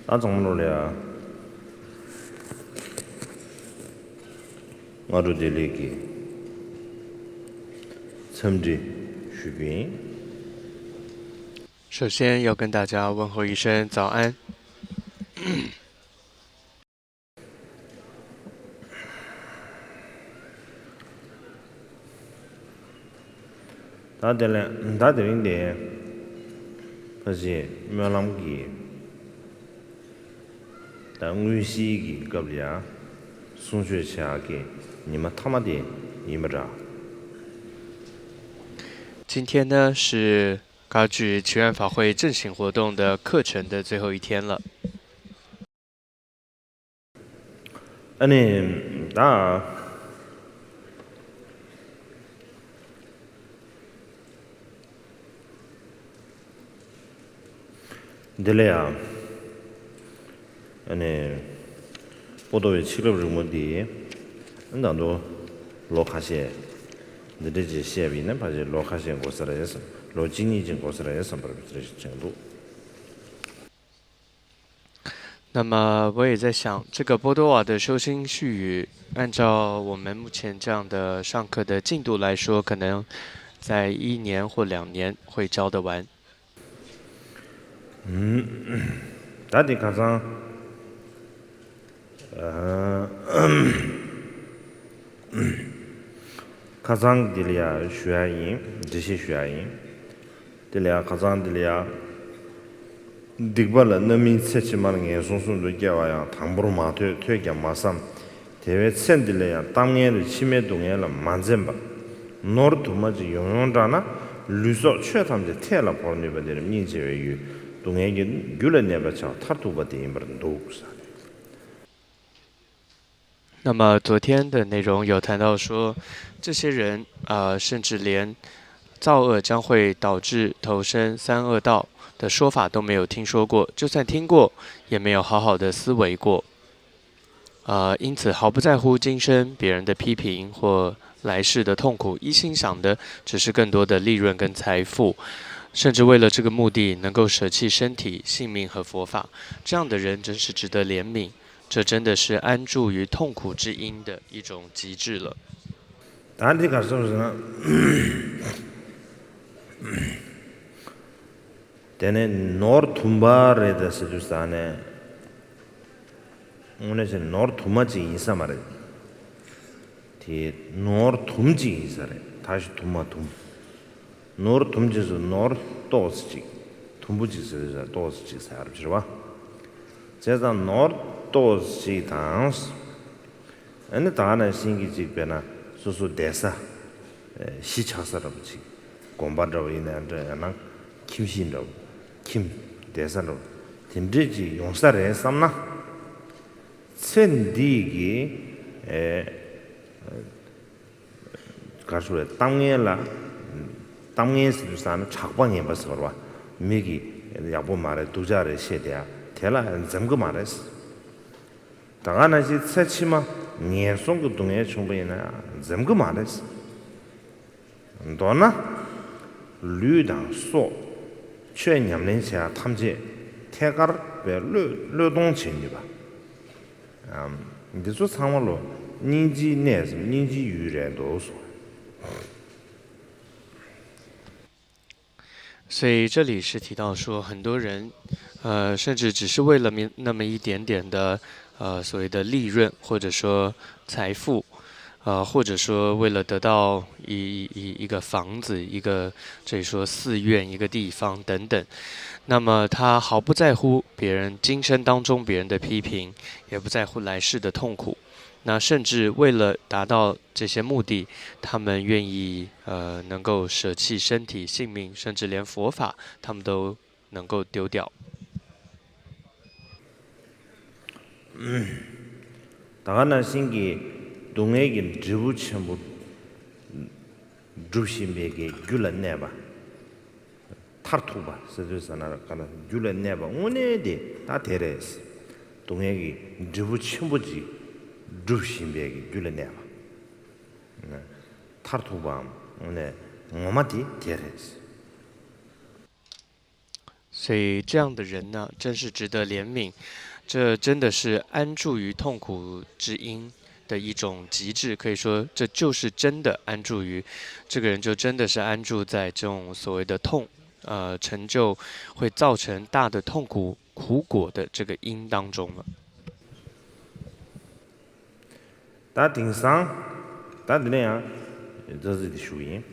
나 정말로야. 나도 들리기. 참지 수빈.首先要跟大家问候一声早安。다들인데 다시 멸람기 당위시기 겁이야. 송学下给你们他妈的你们着。今天呢是高举祈愿法会正行活动的课程的最后一天了。아니 나 들려야 아니 보도에 치료를 못디 나도 로카시에 너희들 시합이는 바지 로카시에 고스라에서 로진이진 고스라에서 버릇을 정도 那么我也在想，这个波多瓦的修心絮语，按照我们目前这样的上课的进度来说，可能在1年或2年会教得完。 다들 가장 가장 딜이야 슈아인 지시 슈아인 딜이야 가장 딜이야 딕발 너미 세치만 게 손손도 깨와야 당부로 마트 퇴게 마삼 대외 센딜이야 땅에를 치매 동에를 만zem바 노르토마지 용용다나 루소 최탐제 테라 보르니베데 민제외유 동에게 귤레네바차 타투바데 임버도우사 那么昨天的内容有谈到说，这些人甚至连造恶将会导致投身三恶道的说法都没有听说过，就算听过，也没有好好的思维过。因此毫不在乎今生别人的批评或来世的痛苦，一心想的只是更多的利润跟财富，甚至为了这个目的能够舍弃身体、性命和佛法，这样的人真是值得怜悯。这真的是安住于痛苦之因的一种极致了。 다들 가서는 데네 노르툼바레다 세주스타네 오늘은 노르투마지 인사 말해 디 노르툼지 인사래 다시 툼마툼 노르툼지서 노르토스지 툼부지서 도스지 사르지 봐 제가 노르토스지 당스 아니 다나 신기지 베나 소소 대사 시차서럽지 공부하러 있는데 나 김신로 김 대사로 딘지지 용사래 삼나 센디기 가수에 땅에서 사는 작방에 봐서 봐 미기 야보 말에 두자를 세대야 대라 점거 말했어 당하나지 세치마 년송도 동에 충분히나 점거 말했어 너나 류당 소 최냠nen샤 탐제 태가르 르동친이 봐 이제 상황로 닌지 내스 닌지 유래도 所以这里是提到说，很多人，甚至只是为了那么一点点的，所谓的利润，或者说财富，或者说为了得到一个房子，一个这里说寺院，一个地方等等，那么他毫不在乎别人今生当中别人的批评，也不在乎来世的痛苦。那甚至为了达到这些目的，他们愿意能够舍弃身体性命，甚至连佛法他们都能够丢掉。다가나 신기 동에긴 지부첨부 주심베게 귤은내봐 타르투바 서주사나 가나 귤은내봐 오네데 다 데레스 동에기 지부첨부지 주심베게 귤은내봐 타르투바 오네 뭐마디 데레스 所以这样的人呢，真是值得怜悯。这真的是安住于痛苦之因的一种极致，可以说这就是真的安住于这个人，就真的是安住在这种所谓的痛，成就会造成大的痛苦苦果的这个因当中了。다 딩상 다 드네야 저지 슈인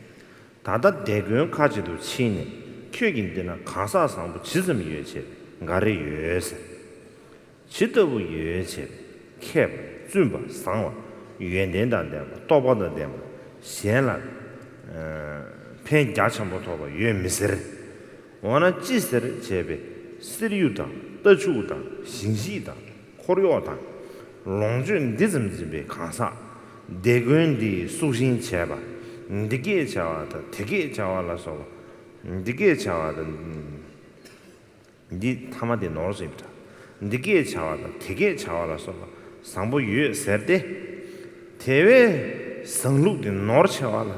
다다 대근 가지도 치네 켜긴데나 가사상부 지점이 예체 가리 예세 지도부 예체 캡 준바 상와 유엔된단데 또바던데显了偏加强不多吧越没事我呢即使这边스리우다 떠주다 신시다 코리오다 롱준 디즘집에 가사 대근디 수신 제바 되게 자와다 되게 자와라서 되게 자와다 니 타마데 노르집다 되게 자와다 되게 자와라서 상부 유 세데 대외 성룩데 노르차와라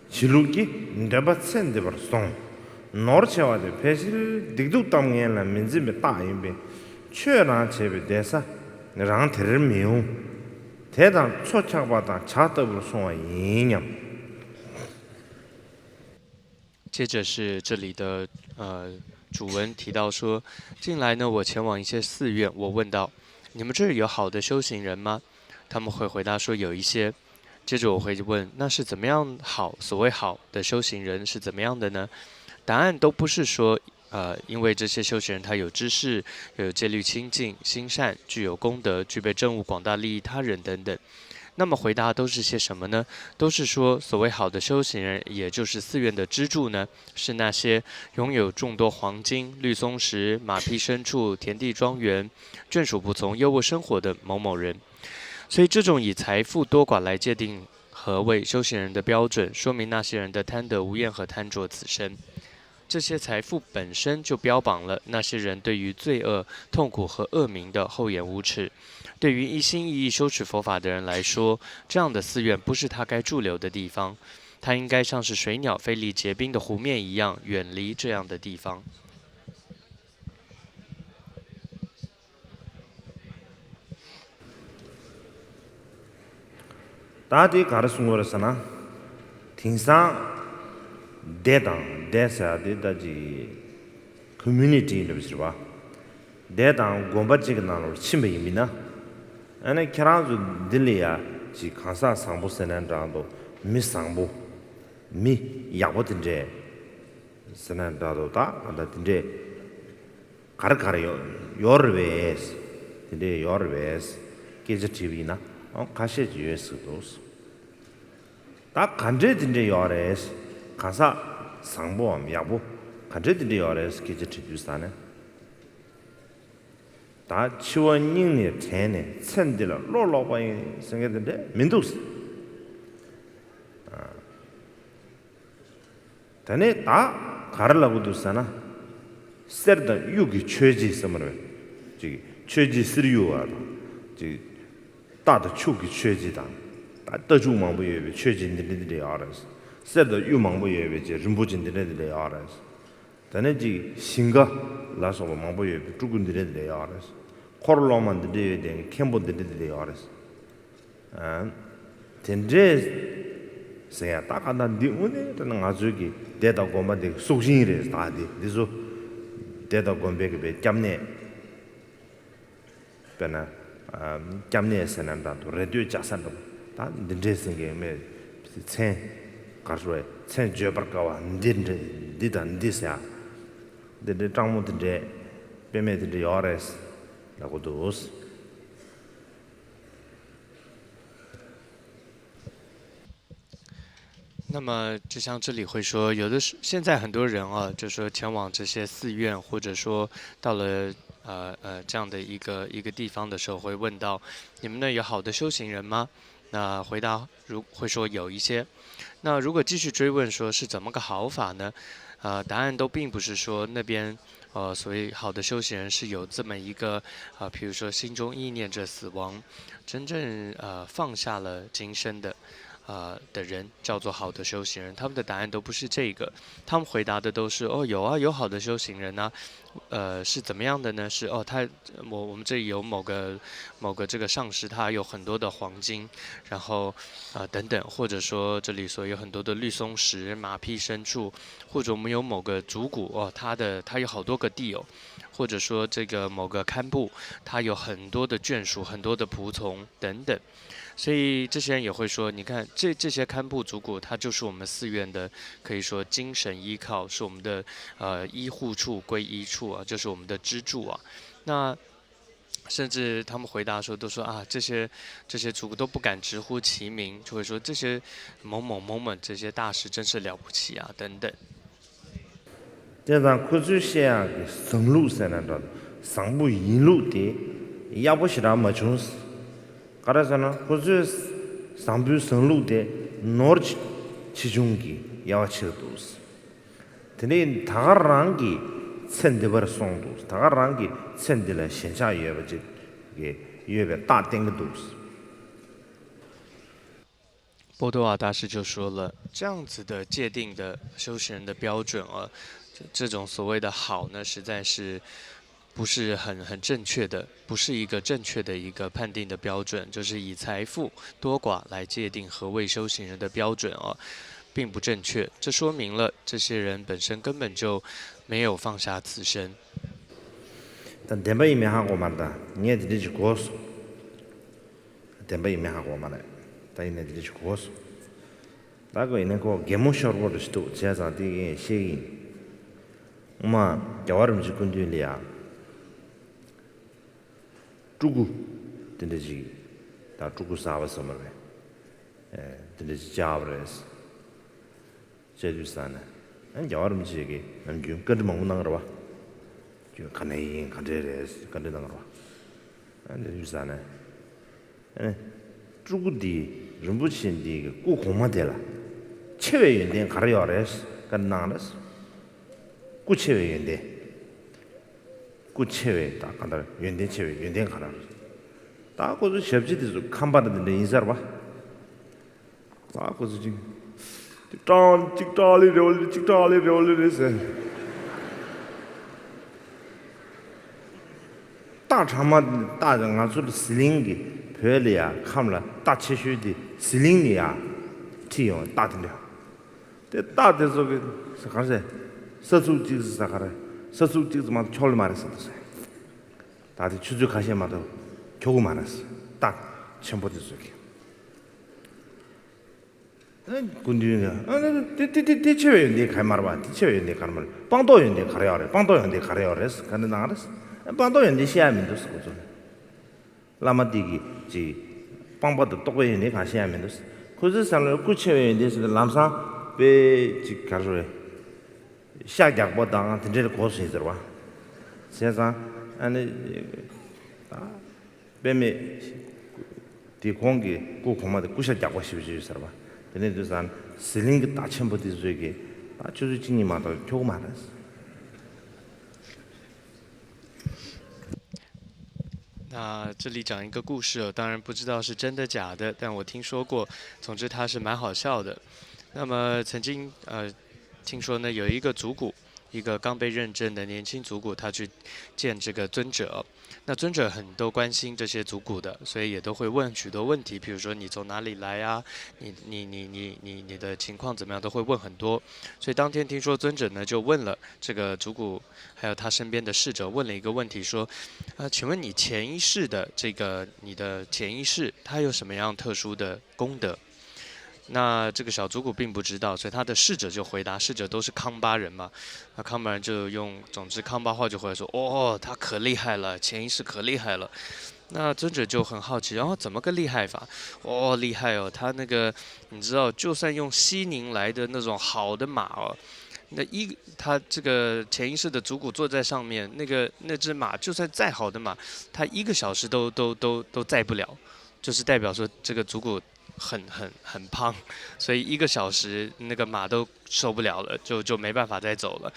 지룩기 ndabasende barson 노르차와데 페실 딕둑 담게라 민지메 따임베 최나 제베 대사 랑 termiu 대단 초착바다 자더블 송아 이념 接着是这里的主文提到说，近来呢，我前往一些寺院，我问道，你们这儿有好的修行人吗？他们会回答说有一些。接着我会问，那是怎么样好？所谓好的修行人是怎么样的呢？答案都不是说，因为这些修行人他有知识，有戒律清净、心善，具有功德，具备正悟、广大利益他人等等。那么回答都是些什么呢？都是说，所谓好的修行人，也就是寺院的支柱呢，是那些拥有众多黄金、绿松石、马匹牲畜、田地庄园、眷属不从、优渥生活的某某人。所以，这种以财富多寡来界定何谓修行人的标准，说明那些人的贪得无厌和贪着此生。这些财富本身就标榜了那些人对于罪恶、痛苦和恶名的厚颜无耻。对于一心一意修持佛法的人来说，这样的寺院不是他该驻留的地方，他应该像是水鸟飞离结冰的湖面一样，远离这样的地方。다디 가르숭어서나 팅상 대당 대사데다지 커뮤니티를 비스와 대당 곰바지가 나로 침베입니다. 아니 캐란주 딜리아 지 간사 상부세난다도 미상부 미 야보든제 세난다도다 안다든제 가르가르요 요르베스 근데 요르베스 게제티비나 가시지 예스도스 다 간제든제 요레스 가사 상보함 야보 간제든제 요레스 게제티비스다네 다 치원닝의 태네 천들어 롤로바이 생겼는데 민두스 다네 다 가르라고도 쓰나 세르다 유기 최지 있으면 지 최지 쓰리요하다 지 다的추기 최지다 다 더주망부에 최진들들이 알아서 세르다 유망부에 제 rum부진들들이 알아서 다네지 신가 라서 망부에 죽은들들이 알아서 코로나만들이 된 캠보들들이 알아서 텐제 세야 딱한다 디오네는 아주기 대다고만데 속신이래 다디 그래서 대다고만베게 잡네 배나 camnesenanda radio jasando ta ndresenge me chen karwe chen jebarkawa ndinde didan disa de tangmo de peme de yores la godos 那么，就像这里会说，有的是现在很多人啊，就说前往这些寺院，或者说到了这样的一个地方的时候，会问到你们那有好的修行人吗？那回答会说有一些。那如果继续追问说是怎么个好法呢？答案都并不是说那边所谓好的修行人是有这么一个比如说心中意念着死亡，真正放下了今生的。的人叫做好的修行人？他们的答案都不是这个，他们回答的都是哦有啊有好的修行人啊，是怎么样的呢？是哦我们这里有某个这个上师，他有很多的黄金，然后等等，或者说这里所有很多的绿松石、马匹牲畜，或者我们有某个主骨哦，他有好多个地友。或者说这个某个堪布，他有很多的眷属、很多的仆从等等，所以这些人也会说，你看这些堪布族骨，它就是我们寺院的，可以说精神依靠，是我们的依护处、皈依处啊，就是我们的支柱啊。那甚至他们回答说，都说啊，这些族骨都不敢直呼其名，就会说这些某某某某这些大师真是了不起啊，等等。这让库主线啊，生路线那着，上不一路的，也不是那么重视。가라서는库主上不生路的，哪儿去中的，要去的都是。근데 다 랑기 천대 벌 송도, 다 랑기 천대를线下也不就也别大定的都是。波多瓦大师就说了，这样子的界定的修行人的标准啊，这种所谓的好呢，实在是不是很正确的，不是一个正确的一个判定的标准，就是以财富多寡来界定何谓修行人的标准啊，并不正确。这说明了这些人本身根本就没有放下此身。但대바이명하고 말다, 얘들이 죽었어. 대바이명하고 말해. 다이네들이 죽었어. 나고 있는 거 개모셔로도 시도 제자 되게 시기. 엄마 겨울음 지군들이야. 죽고 된대지. 다 죽고 싸워서 말해. 된대지 잡으래서. 제주산에. 안 겨울음 지기. 안 좀 끄드 먹는 거 봐. 저 가네인 가데레스 가데는 거 봐. 안 제주산에. 죽고디 rumbu친디 꼭 공마되라. 체외연대 가려야래스. 간나라스. 구체외연대. 구체외 딱 간다. 연대 체외 연대 가라. 딱고도 셔지도 칸바는데 인사를 봐. 딱고도 지금 찍달리 롤리래서. 大长嘛，大人啊，说的司令的，拍的呀，看了大汽水的司令的呀，体用大的了。这大的这个是啥子？社畜就是啥个嘞？社畜就是嘛，巧了嘛的是的噻。大的出去看些嘛都，巧嘛的是，大全部都是个。군주는 대체회원대 갈말봐 대체회원대 갈말 방도연대 가려래 방도연대 가려래서 가는 나라서 방도연대 시야면도 쓰고죠 라마디기 지 방바도 똑바연대 가시야면도 그래서 살을 구체회원대서 남상 베지 가서래 시작보다 진짜 고수이들 봐 세상 아니 뱀에 뒤 공기 고 고마도 구셔잡고 싶으시 살아 근데도산 실링 다 첨부돼 저기 다 주주진이 마도 조금 많았어. 那这里讲一个故事哦，当然不知道是真的假的，但我听说过。总之它是蛮好笑的。那么曾经听说呢，有一个族骨，一个刚被认证的年轻族骨，他去见这个尊者。那尊者很都关心这些族骨的，所以也都会问许多问题，比如说你从哪里来啊？你的情况怎么样？都会问很多。所以当天听说尊者呢就问了这个族骨，还有他身边的侍者，问了一个问题，说，请问你前一世的这个你的前一世，它有什么样特殊的功德？那这个小族骨并不知道，所以他的侍者就回答，侍者都是康巴人嘛，那康巴人就用，总之康巴话就回来说，哦，他可厉害了，前一世可厉害了。那尊者就很好奇，然后怎么个厉害法？哦，厉害哦，他那个你知道，就算用西宁来的那种好的马哦，他这个前一世的族骨坐在上面，那只马就算再好的马，他1个小时都载不了，就是代表说这个族骨很胖，所以1个小时那个马都受不了了，就没办法再走了。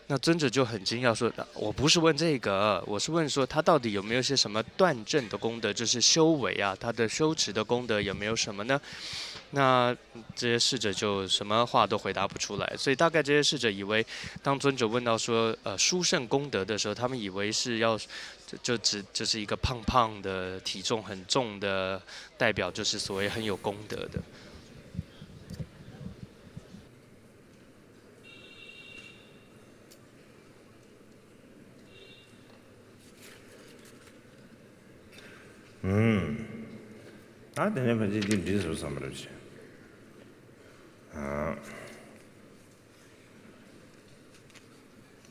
那尊者就很惊讶说：“我不是问这个，我是问说他到底有没有些什么断正的功德，就是修为啊，他的修持的功德有没有什么呢？”那这些侍者就什么话都回答不出来，所以大概这些侍者以为，当尊者问到说殊胜功德的时候，他们以为是要就是一个胖胖的体重很重的代表，就是所谓很有功德的。아, 내가 이제 리서 삼으로지. 아.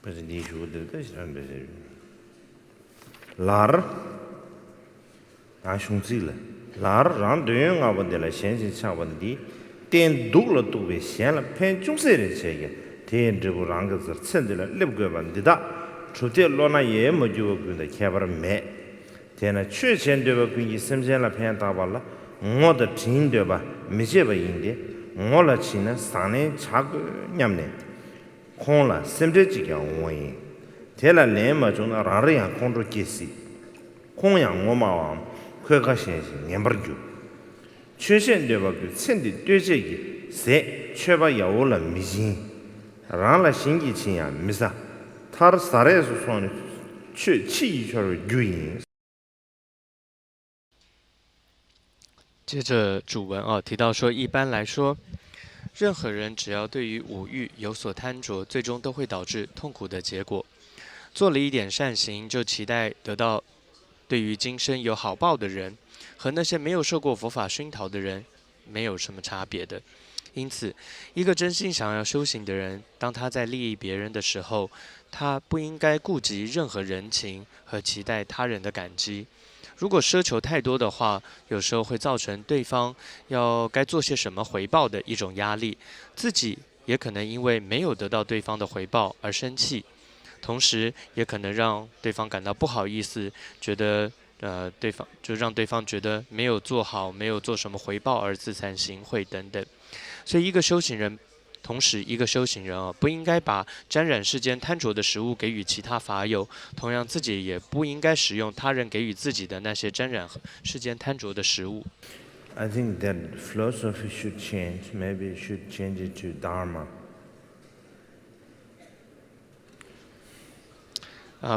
그래서 니 주고들 대신 베지. lar 아 슝지래. lar ran 되는 아번데라 현실 차번디 된 독로 독에 현라 팬 중세의 제게 대인적으로 랑거서 천들을 립거반디다. 초대 로나 예 뭐죠 근데 개발매 대나 최전되고 군이 심전라 팬 다발라 모두 진되바 미제바 인데 몰라 치는 산에 자그 냠네 콩라 심제지가 오이 대라 레마 좀 라리야 콩도 계시 콩양 오마와 그가 신시 냠버주 최전되바 그 천디 되제기 세 최바 야올라 미진 랑라 신기 친야 미사 타르 사레스 손이 치이처럼 유인 接着主文提到说，一般来说，任何人只要对于五欲有所贪着，最终都会导致痛苦的结果。做了一点善行，就期待得到对于今生有好报的人，和那些没有受过佛法熏陶的人，没有什么差别的。因此，一个真心想要修行的人，当他在利益别人的时候，他不应该顾及任何人情和期待他人的感激。如果奢求太多的话，有时候会造成对方该做些什么回报的一种压力，自己也可能因为没有得到对方的回报而生气，同时也可能让对方感到不好意思，觉得对方就让对方觉得没有做好，没有做什么回报而自惭形秽等等。所以一个修行人。同时，一个修行人不应该把沾染世间贪着的食物给予其他法友，同样自己也不应该食用他人给予自己的那些沾染世间贪着的食物。I think that philosophy should change. Maybe should change it to Dharma.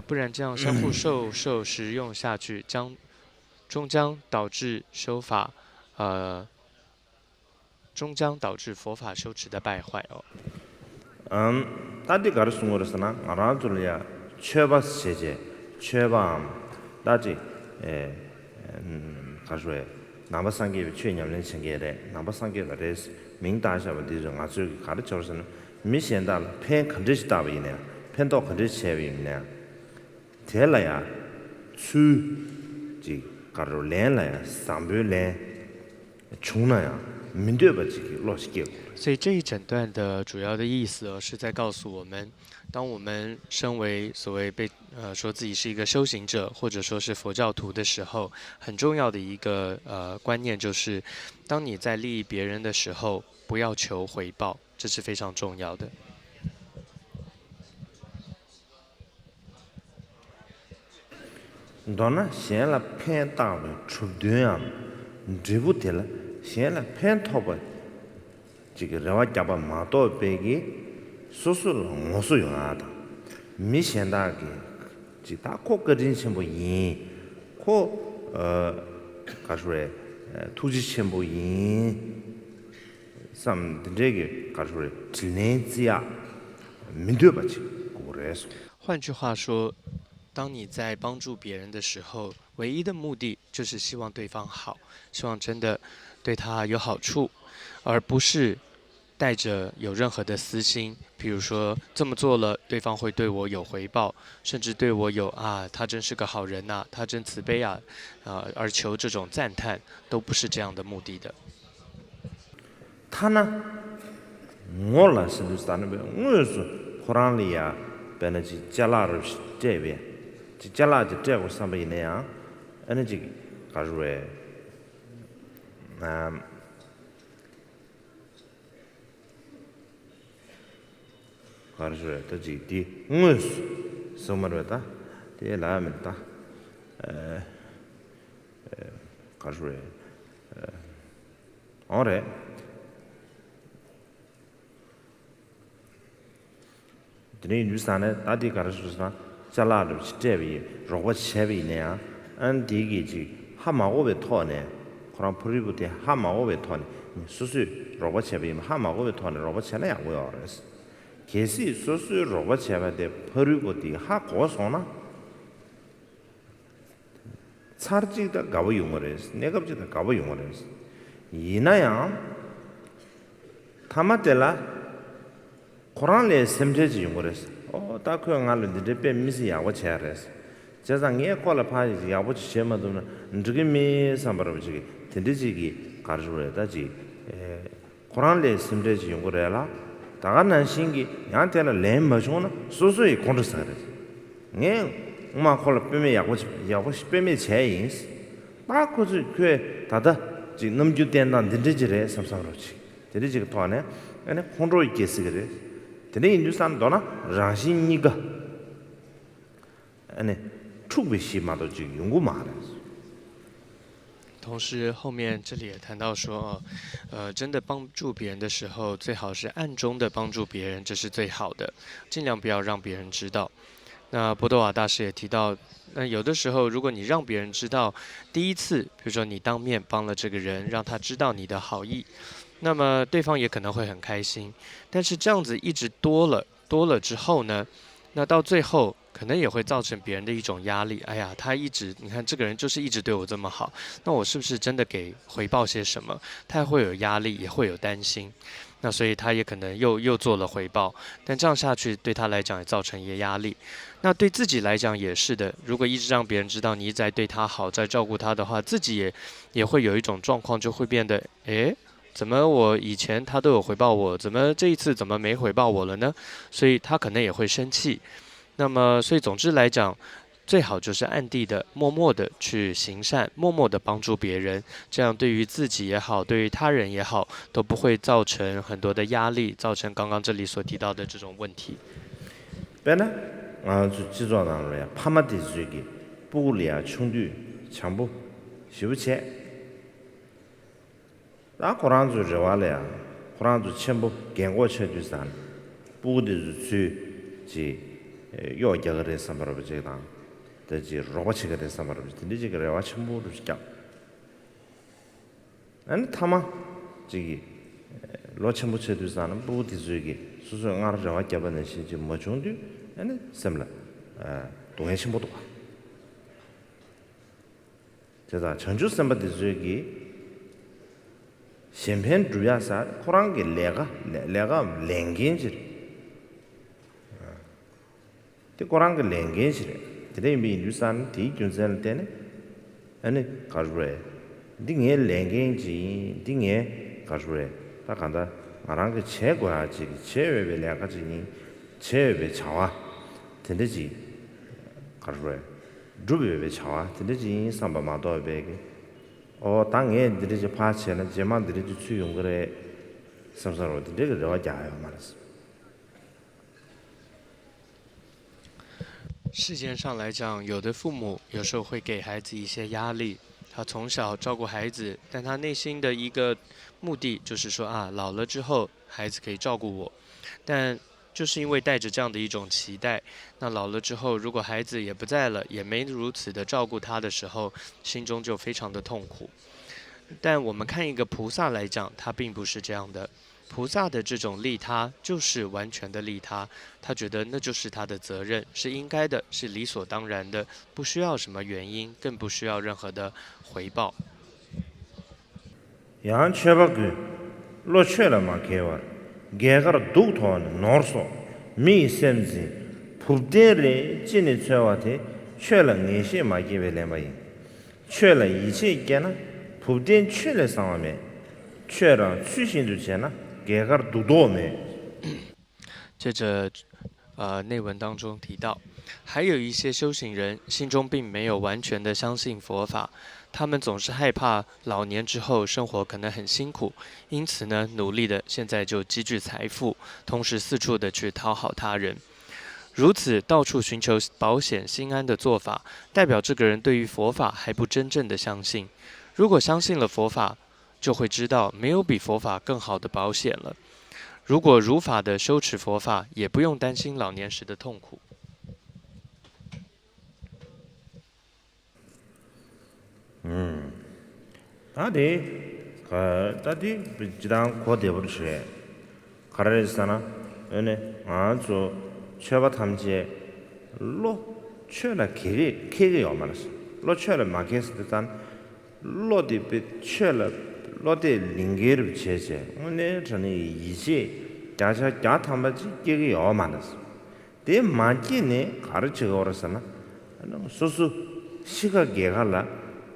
不然这样相互受食用下去，终将导致修法终将导致佛法修持的败坏다디 가르친 거로서나 알아둘이야 최바스 제제 최밤 다지 가서에 남바상계 최념는 생계래 남바상계가 레스 민다샤버디 아주 가르쳐서는 미신달 팬 컨디시다비네 팬도 컨디시에비네 텔라야 추지 가로렌라야 삼불레 중나야 所以这一整段的主要的意思是在告诉我们，当我们身为所谓说自己是一个修行者，或者说是佛教徒的时候，很重要的一个观念就是，当你在利益别人的时候，不要求回报，这是非常重要的。那现在偏大的出对啊，这不得了。 现在偏头发，这个人话讲吧，马到白个，叔叔我是用啊的，没现在个，这大可个人全部赢，可他说嘞，土地全部赢，什么的这个他说嘞，只能这样，没对吧？去，过来说。换句话说，当你在帮助别人的时候，唯一的目的就是希望对方好，希望真的。 对他有好处，而不是带着有任何的私心。比如说这么做了，对方会对我有回报，甚至对我有他真是个好人呐，他真慈悲啊，而求这种赞叹，都不是这样的目的的。他呢，我了是不是那边？我是忽然里呀，把那些加拉的这边，这加拉就这个上边那样，那这个他说哎。 хорошо, это ди мус самарата, те ламента. хорошо. 어래 드네 뉴스안에 다디 가르치스나 잘라도 제비 로봇 제비냐 안 디기지 하마고베 토네 그럼 프리부데 하마고베 토네 수수 로봇 제비 하마고베 토네 로봇 제나 양고요 그래서 계시 수수 로봇 제바데 프리부디 하고소나 차르지다 가보 용어레스 내가부지다 가보 용어레스 이나야 타마텔라 코란레 셈제지 용어레스 다그 응알로 니데베 미시 야고 체레스 제상에 콜라 파지 야고 체마도나 ndrige mi sambarab지 텐디지기 가르주레다지 코란레 셈제지 용어레라 다가난 신기 양한테는 렘마존 소소이 콘트사레스 네 엄마 콜라 빼메 야고 빼메 제인스 바코즈 그 다다 지 넘주된다 니데지레 삼삼로지 데리지가 토네 아니 콘로 있겠어 그래 근데 인도산 도나 라신니가 아니 추비시마도 지금 연구 많아 同时，后面这里也谈到说，真的帮助别人的时候，最好是暗中的帮助别人，这是最好的，尽量不要让别人知道。那波多瓦大师也提到，那有的时候，如果你让别人知道，第一次，比如说你当面帮了这个人，让他知道你的好意，那么对方也可能会很开心。但是这样子一直多了之后呢，那到最后可能也会造成别人的一种压力。哎呀，他一直，你看这个人就是一直对我这么好，那我是不是真的给回报些什么？他会有压力，也会有担心。那所以他也可能又做了回报，但这样下去对他来讲也造成一些压力。那对自己来讲也是的，如果一直让别人知道你一直在对他好，在照顾他的话，自己也会有一种状况，就会变得，怎么我以前他都有回报我，怎么这一次怎么没回报我了呢？所以他可能也会生气。那么，所以总之来讲，最好就是暗地的、默默的去行善，默默的帮助别人，这样对于自己也好，对于他人也好，都不会造成很多的压力，造成刚刚这里所提到的这种问题。别呢，就记住当中呀，帕马的这个不良穷举强不修钱，那古人就认为了呀，古人就全部经过去就是啥，不的是去要一个人上班不这当。대지 로봇이가 돼서 말이지. 근데 지금 레와 전부를 시켜. 아니 타마 저기 로천 붙여도 사는 부디 저기 수수 응아르와 잡는 시지 뭐 정도 아니 셈라 동해 신보도 봐. 제가 전주 셈바디 저기 셴펜 주야사 코랑게 내가 랭겐지. 때 코랑게 랭겐지. Today me Lusan T Junzel Ten and Kajre. Ding ye langing ji, ding ye Kajre. Takanda, Aranga Chegua, Chewe Lagaji, Chewe Chawa, Tendeji Kajre. Drubi Chawa, Tendeji, Samba Mado Beg. Or Tang ye did a patch and a Jema did it to Yungre. Some sort of the digger Jaya Maras. 世间上来讲，有的父母有时候会给孩子一些压力，他从小照顾孩子，但他内心的一个目的就是说老了之后孩子可以照顾我，但就是因为带着这样的一种期待，那老了之后如果孩子也不在了，也没如此的照顾他的时候，心中就非常的痛苦。但我们看一个菩萨来讲，他并不是这样的。菩萨的这种利他，就是完全的利他，他觉得那就是他的责任，是应该的，是理所当然的，不需要什么原因，更不需要任何的回报。양 쳐박그 로쳐라마 개와 개가로 독토는 노르소 미 셈지 푸데레 진이 쳐와테 쳐라 내시 마기벨레마이 쳐라 이체 있게나 푸덴 쳐라 상황에 쳐라 추신도 되나 개가로 독도메 接着内文当中提到，还有一些修行人心中并没有完全的相信佛法，他们总是害怕老年之后生活可能很辛苦，因此呢，努力的现在就积聚财富，同时四处的去讨好他人。如此到处寻求保险心安的做法，代表这个人对于佛法还不真正的相信。如果相信了佛法，就会知道没有比佛法更好的保险了。如果如法的修持佛法，也不用担心老年时的痛苦。다디 비지당 고대버르시에 가라레스나 에네 아주 최바 탐지에 로 최라 계게 요마스 로 최라 마게스단 로디 비 최라 로디 링게르 제제 오늘 전에 이제 야자 야탐바지 계게 요마스 데 마기네 가르치고 오르서나 소수 시가 계갈라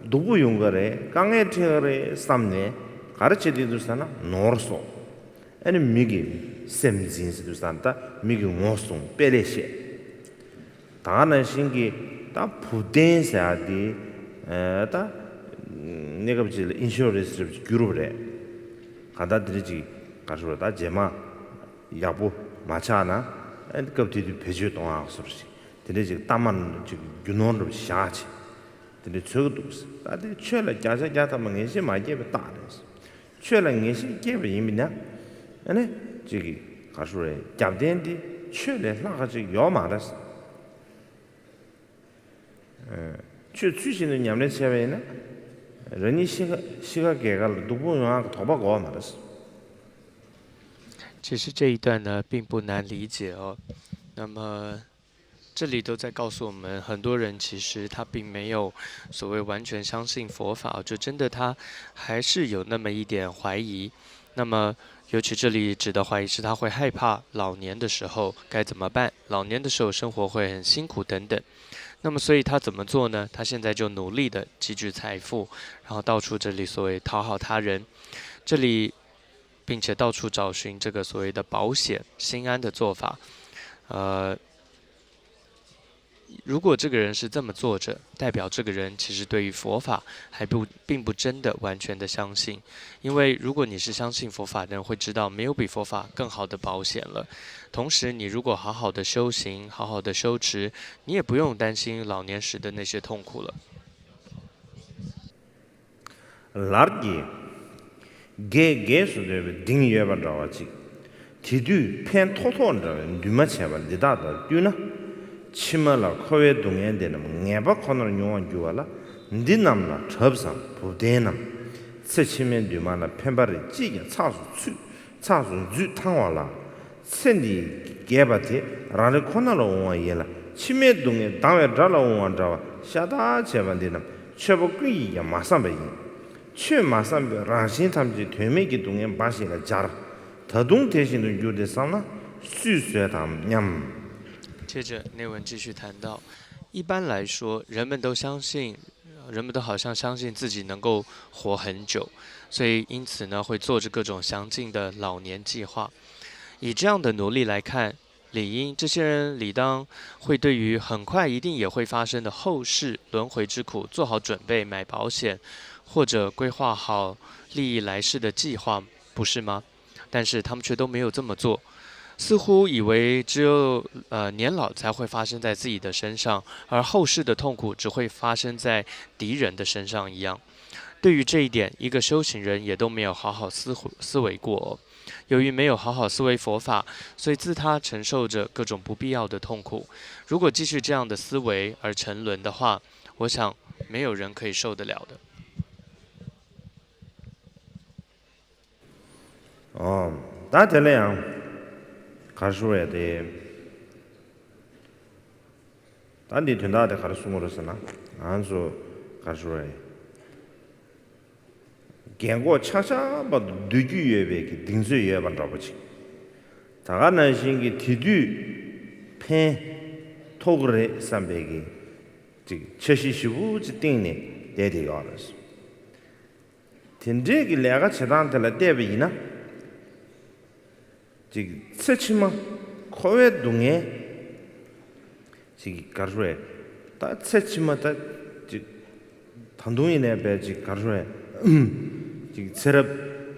누구 용거래 강에 태어래 삼네 가르치디도스나 노르소 아니 미기 셈진스도스한다 미기 모송 빼레시 다는 신기 다 부대사디 다 내가 비 인슈런스 그룹에 가다 드리지 가서다 제마 야부 마차나 엔급디디 배주 동안 없었지 드리지 따만 지금 균원으로 샤치 근데 저것도 없어. 다들 최라 자자자다만 이제 많이 다르스. 최라 이제 개비 이미냐? 아니 저기 가수래 잡된디 최래 나가지 요마라스. 최추신의 냠내 세베나人시가 개갈 누구야 도바고 말았어. 其实这一段呢，并不难理解哦。那么这里都在告诉我们，很多人其实他并没有所谓完全相信佛法，就真的他还是有那么一点怀疑。那么，尤其这里指的怀疑是他会害怕老年的时候该怎么办，老年的时候生活会很辛苦等等。那么，所以他怎么做呢？他现在就努力的积聚财富，然后到处这里所谓讨好他人，这里并且到处找寻这个所谓的保险心安的做法，如果这个人是这么做着，代表这个人其实对于佛法并不真的完全的相信。因为如果你是相信佛法的人，会知道没有比佛法更好的保险了。同时，你如果好好的修行，好好的修持，你也不用担心老年时的那些痛苦了。라르기 게게스데 딩예바 자와지 티두 펜 토토ン다 뉴마체바 리다다 듀나 치마라 코웨 동엔데는 녜바 코너 용원 주와라 니남나 접상 부대남 세치면 뉴마나 펜바리 찌게 차수 주 탕와라 센디 게바티 라르 코너로 원예라 치메 동에 당외 달라 원원 자와 샤다 제반데남 최복귀야 마삼베 최 마삼베 라신 탐지 되메기 동에 바시라 자라 더동 대신의 유대상나 수수에담 냠接着内文继续谈到，一般来说，人们都好像相信自己能够活很久，所以因此呢，会做着各种详尽的老年计划。以这样的努力来看，理应这些人理当会对于很快一定也会发生的后世轮回之苦做好准备，买保险，或者规划好利益来世的计划，不是吗？但是他们却都没有这么做。似乎以为只有年老才会发生在自己的身上，而后世的痛苦只会发生在敌人的身上一样。对于这一点，一个修行人也都没有好好思维过哦。由于没有好好思维佛法，所以自他承受着各种不必要的痛苦。如果继续这样的思维而沉沦的话，我想没有人可以受得了的。다 될래요. 가수에 대해 단디 된다데 가르스모로서나 안수 가수에 갱고 차샤바 누규예베기 딩수예 반다버지 다가는 신기 디디 펜 토그레 삼베기 지 최시시부지 띵네 데디가르스 딘데기 내가 제단들 때비나 지 세치마 코웨 동에 지 가르에 다 세치마다 지 단동이네 배지 가르에 지 세럽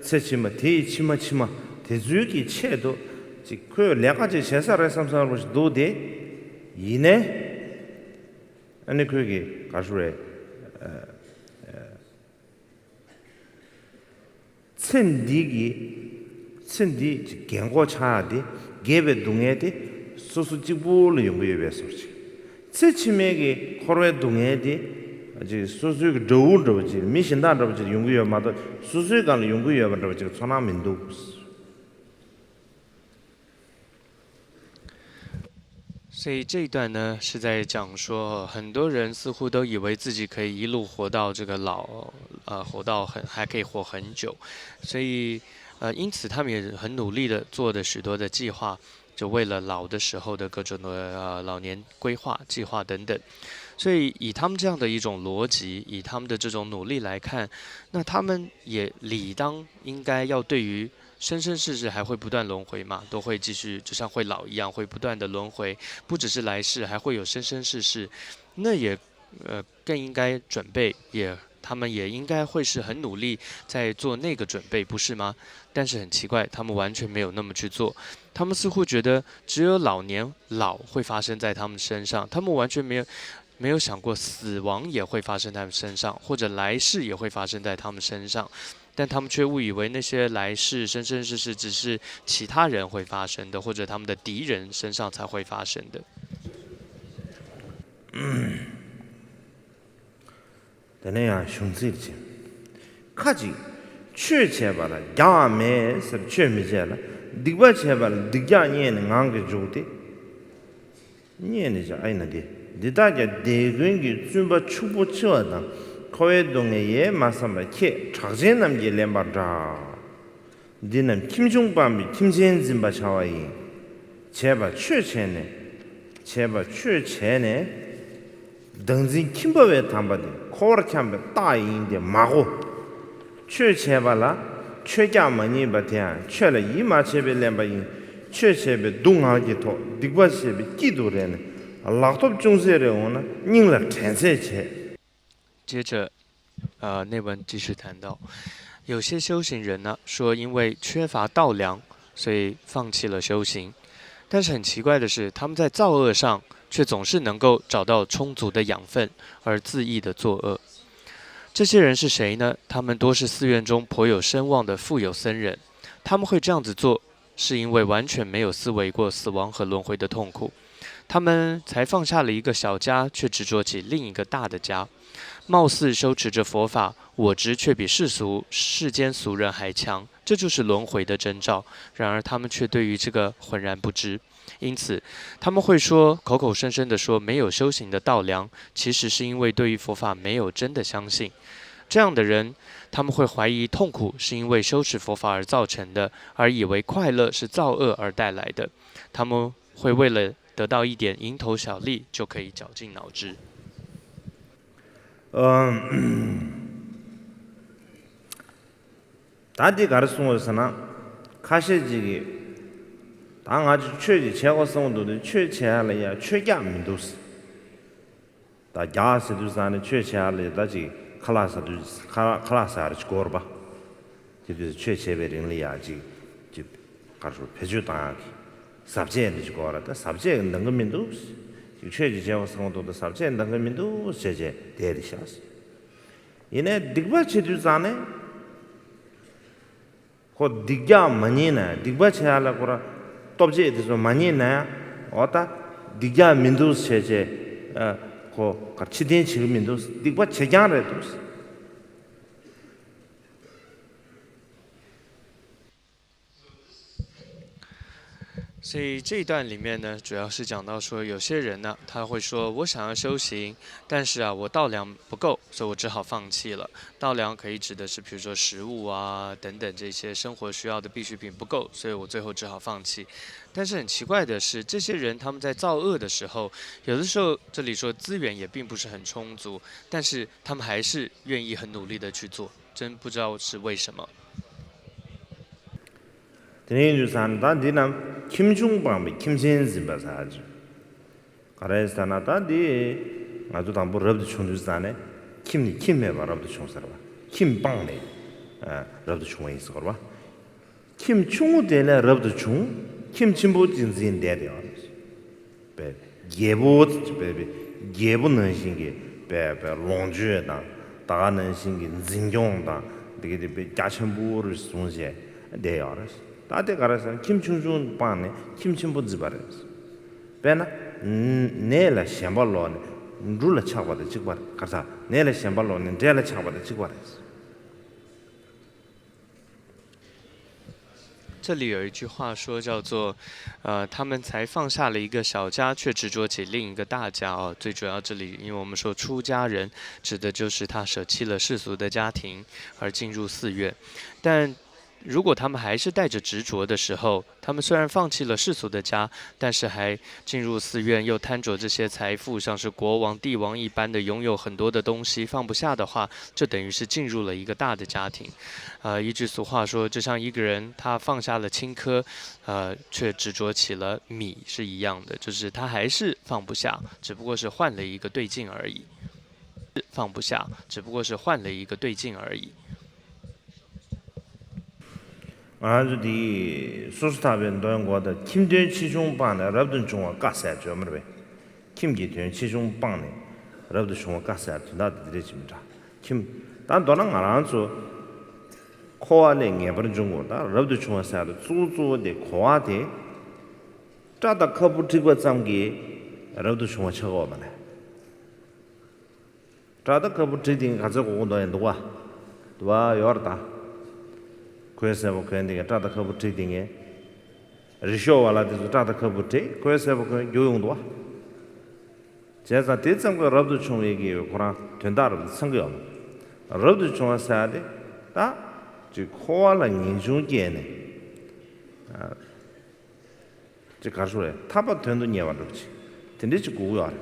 세치마 대치마 치마 대주기 체도 지 그 내가지 제사를 삼삼을 도대 이네 아니 그게 가르에 천디기 쳔디 겐고 차디 게베 동에디 소수 지불 연구에 베서지 쳔치메게 코로에 동에디 아주 소수 저우르지 미신다르지 연구에 마다 소수간 연구에 마다 천하민도 所以这一段呢，是在讲说，很多人似乎都以为自己可以一路活到这个老，活到还可以活很久，所以因此他们也很努力的做的许多的计划，就为了老的时候的各种的老年规划、计划等等。所以以他们这样的一种逻辑，以他们的这种努力来看，那他们也理当应该要对于 生生世世还会不断轮回嘛，都会继续，就像会老一样，会不断的轮回，不只是来世，还会有生生世世。那也更应该准备，他们也应该会是很努力在做那个准备，不是吗？但是很奇怪，他们完全没有那么去做。他们似乎觉得只有老会发生在他们身上，他们完全没有想过死亡也会发生在他们身上，或者来世也会发生在他们身上。 但他们却误以为那些来世生生世世只是其他人会发生的，或者他们的敌人身上才会发生的。那样兄弟的，卡吉确切把了，亚美是确没见了，第二切把了，第二年的俺个做的，年的叫哎那的，第大家第个人准备出不去的。 거에 동에 마삼바 케 작전남 예렘바다 디남 김중밤이 김진진바 차와이 제바 최체네 등진 김바웨 담바디 코르참베 따인데 마고 최체발라 최자머니 바티야 최라 이마체베 렘바이 최체베 동하기토 딕바체베 기도레네 알라토 중세레 오나 닝라 텐세체 接着，内文继续谈到，有些修行人呢说，因为缺乏道粮，所以放弃了修行。但是很奇怪的是，他们在造恶上却总是能够找到充足的养分，而恣意的作恶。这些人是谁呢？他们多是寺院中颇有声望的富有僧人。他们会这样子做，是因为完全没有思维过死亡和轮回的痛苦。他们才放下了一个小家，却执着起另一个大的家。 貌似修持着佛法，我执却比世间俗人还强，这就是轮回的征兆。然而他们却对于这个浑然不知，因此他们会说，口口声声地说没有修行的道粮，其实是因为对于佛法没有真的相信。这样的人，他们会怀疑痛苦是因为修持佛法而造成的，而以为快乐是造恶而带来的。他们会为了得到一点蝇头小利，就可以绞尽脑汁。 다디 가르송어서나 카시지기 당 아주 최지 최고성도 최체할이야 최야민도스 다 야스도산의 최체할이 다지 클라사르치 거봐 그 최체베링리야지 집 가서 배주당하기 삽제는 거라다 삽제 능금민도 최지 제어성도 삽제 능금민도 제제 대리샤스 이내 딕바치두산에 고 딕야 마니나 딕바치할라 거라 톱제에서 마니나 어다 딕야 민도 제제 고 같이 된 지금 민도 딕바 제장래도 所以这一段里面呢，主要是讲到说，有些人呢，他会说，我想要修行，但是啊，我道粮不够，所以我只好放弃了。道粮可以指的是，比如说食物啊等等这些生活需要的必需品不够，所以我最后只好放弃。但是很奇怪的是，这些人他们在造恶的时候，有的时候这里说资源也并不是很充足，但是他们还是愿意很努力的去做，真不知道是为什么。 드네주산다 디남 김중방비 김센진바사지 가라스타나다 디 아주 담보 럽도 총주산에 김해 바랍도 총서봐 김방네 럽도 총에 있어 봐 김충우 되네 럽도 총 김진보 진진 대려 배 예보 베비 예보는 신기 베베 롱주에다 다가는 신기 진종다 되게 배 자천부를 송제 내야라스 다데 가라서 김충중 빵네 김침부지 바레스 베나 네라 샴발로네 룰라 차바데 직바 가사 네라 샴발로네 데라 차바데 직바레스 这里有一句话说叫做，他们才放下了一个小家，却执着起另一个大家哦。最主要这里，因为我们说出家人，指的就是他舍弃了世俗的家庭，而进入寺院。但如果他们还是带着执着的时候，他们虽然放弃了世俗的家，但是还进入寺院，又贪着这些财富，像是国王、帝王一般的拥有很多的东西，放不下的话，这等于是进入了一个大的家庭。一句俗话说，就像一个人他放下了青稞，却执着起了米是一样的，就是他还是放不下，只不过是换了一个对境而已。放不下，只不过是换了一个对境而已。 아주 디 소스타벤 도연고다 김대 치중반에 랍든 중화 가사야 점르베 김기 된 치중반에 랍든 중화 가사야 나도 드리십니다 김단 도랑 알아서 코안에 녀버 중고다 랍든 중화 사도 쭈쭈데 코아데 짜다 커부티고 잠기 랍든 중화 쳐고 말해 짜다 커부티딩 가지고 온도에 누가 요르다 Koyasabo Kanding, Tata Kabuti Dinge, Risho Wala, Tata Kabuti, Koyasabo Yoyungdwa. Jazza did some Rabdu Chungi, Koran, Tendar, Sangam. Rabdu Chunga Sade, that to call a Ninjun Gene. Jacasure, Tapa Tendu Niavaruchi, Tendich Guar.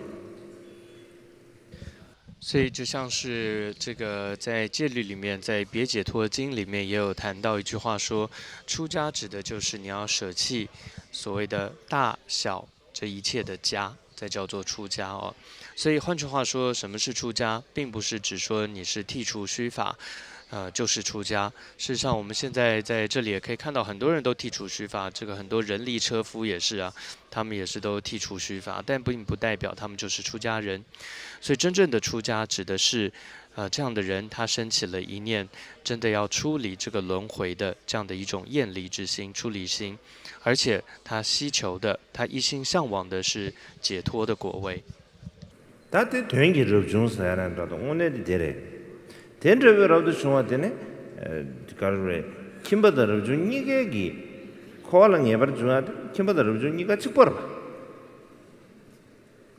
所以就像是这个在戒律里面，在别解脱经里面也有谈到一句话说，出家指的就是你要舍弃所谓的大小这一切的家，才叫做出家哦。所以换句话说，什么是出家，并不是只说你是剔除虚法。就是出家。事实上，我们现在在这里也可以看到，很多人都剔除虚法，这个很多人力车夫也是啊，他们也是都剔除虚法，但并不代表他们就是出家人。所以，真正的出家指的是，这样的人他升起了一念真的要出离这个轮回的这样的一种厌离之心、出离心，而且他希求的，他一心向往的是解脱的果位。 다들 되게 좀 사람들도 오늘이 되래. 된저베라도 중화되네. 가르레 김바다를 좀 이게기 코알랑 예버 중화데 김바다를 좀 이가 찍버라.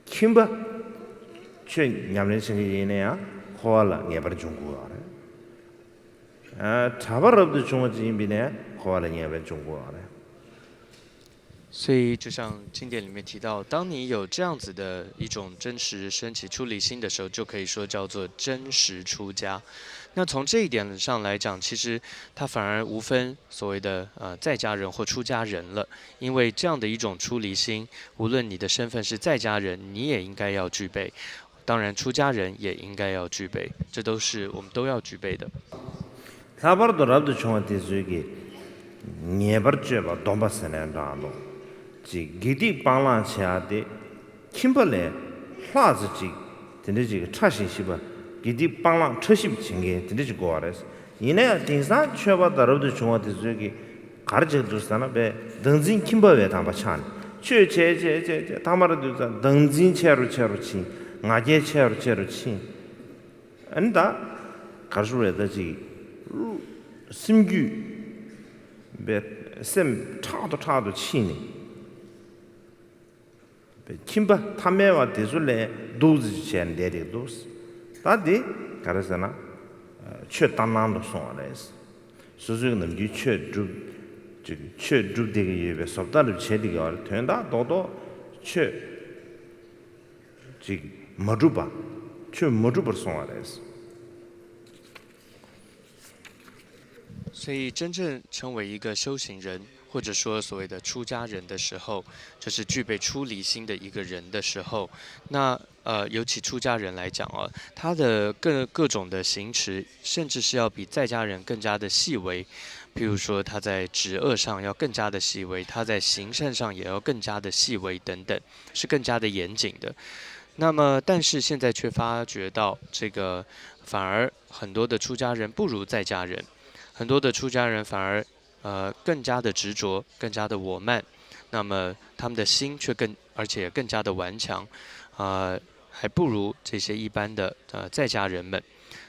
김바 최 냠는 생기네야 코알랑 예버 중고하래. 자바르도 중화진비네 코알랑 예버 중고하래. 所以，就像经典里面提到，当你有这样子的一种真实升起出离心的时候，就可以说叫做真实出家。那从这一点上来讲，其实它反而无分所谓的在家人或出家人了，因为这样的一种出离心，无论你的身份是在家人，你也应该要具备；当然，出家人也应该要具备，这都是我们都要具备的。 지 기디 방랑샤데 김벌레 화즈지 된데지 차신시바 기디 방랑 처십 징게 된데지 고아레스 이내 딩사 쳐바다로도 중앙데 저기 가르쳐 줬잖아 배 등진 김벌에 담바찬 최제제제 담아르도 등진 체로 치 나게 체로 치 안다 가르쳐야지 심규 배셈 차도 치니 김바 탐매와 대술래 도즈 젠데리 도스 다디 가르사나 최 담남도 송아레스 수수는 남기 최 되게 예배 섭다를 제디가 된다 너도 최 마주바 최 마주버 송아레스 所以，真正成为一个修行人，或者说所谓的出家人的时候，就是具备出离心的一个人的时候，那尤其出家人来讲哦，他的各种的行持，甚至是要比在家人更加的细微。譬如说，他在止恶上要更加的细微，他在行善上也要更加的细微等等，是更加的严谨的。那么，但是现在却发觉到，这个反而很多的出家人不如在家人。 很多的出家人反而，更加的执着，更加的我慢，那么他们的心却而且更加的顽强，还不如这些一般的在家人们。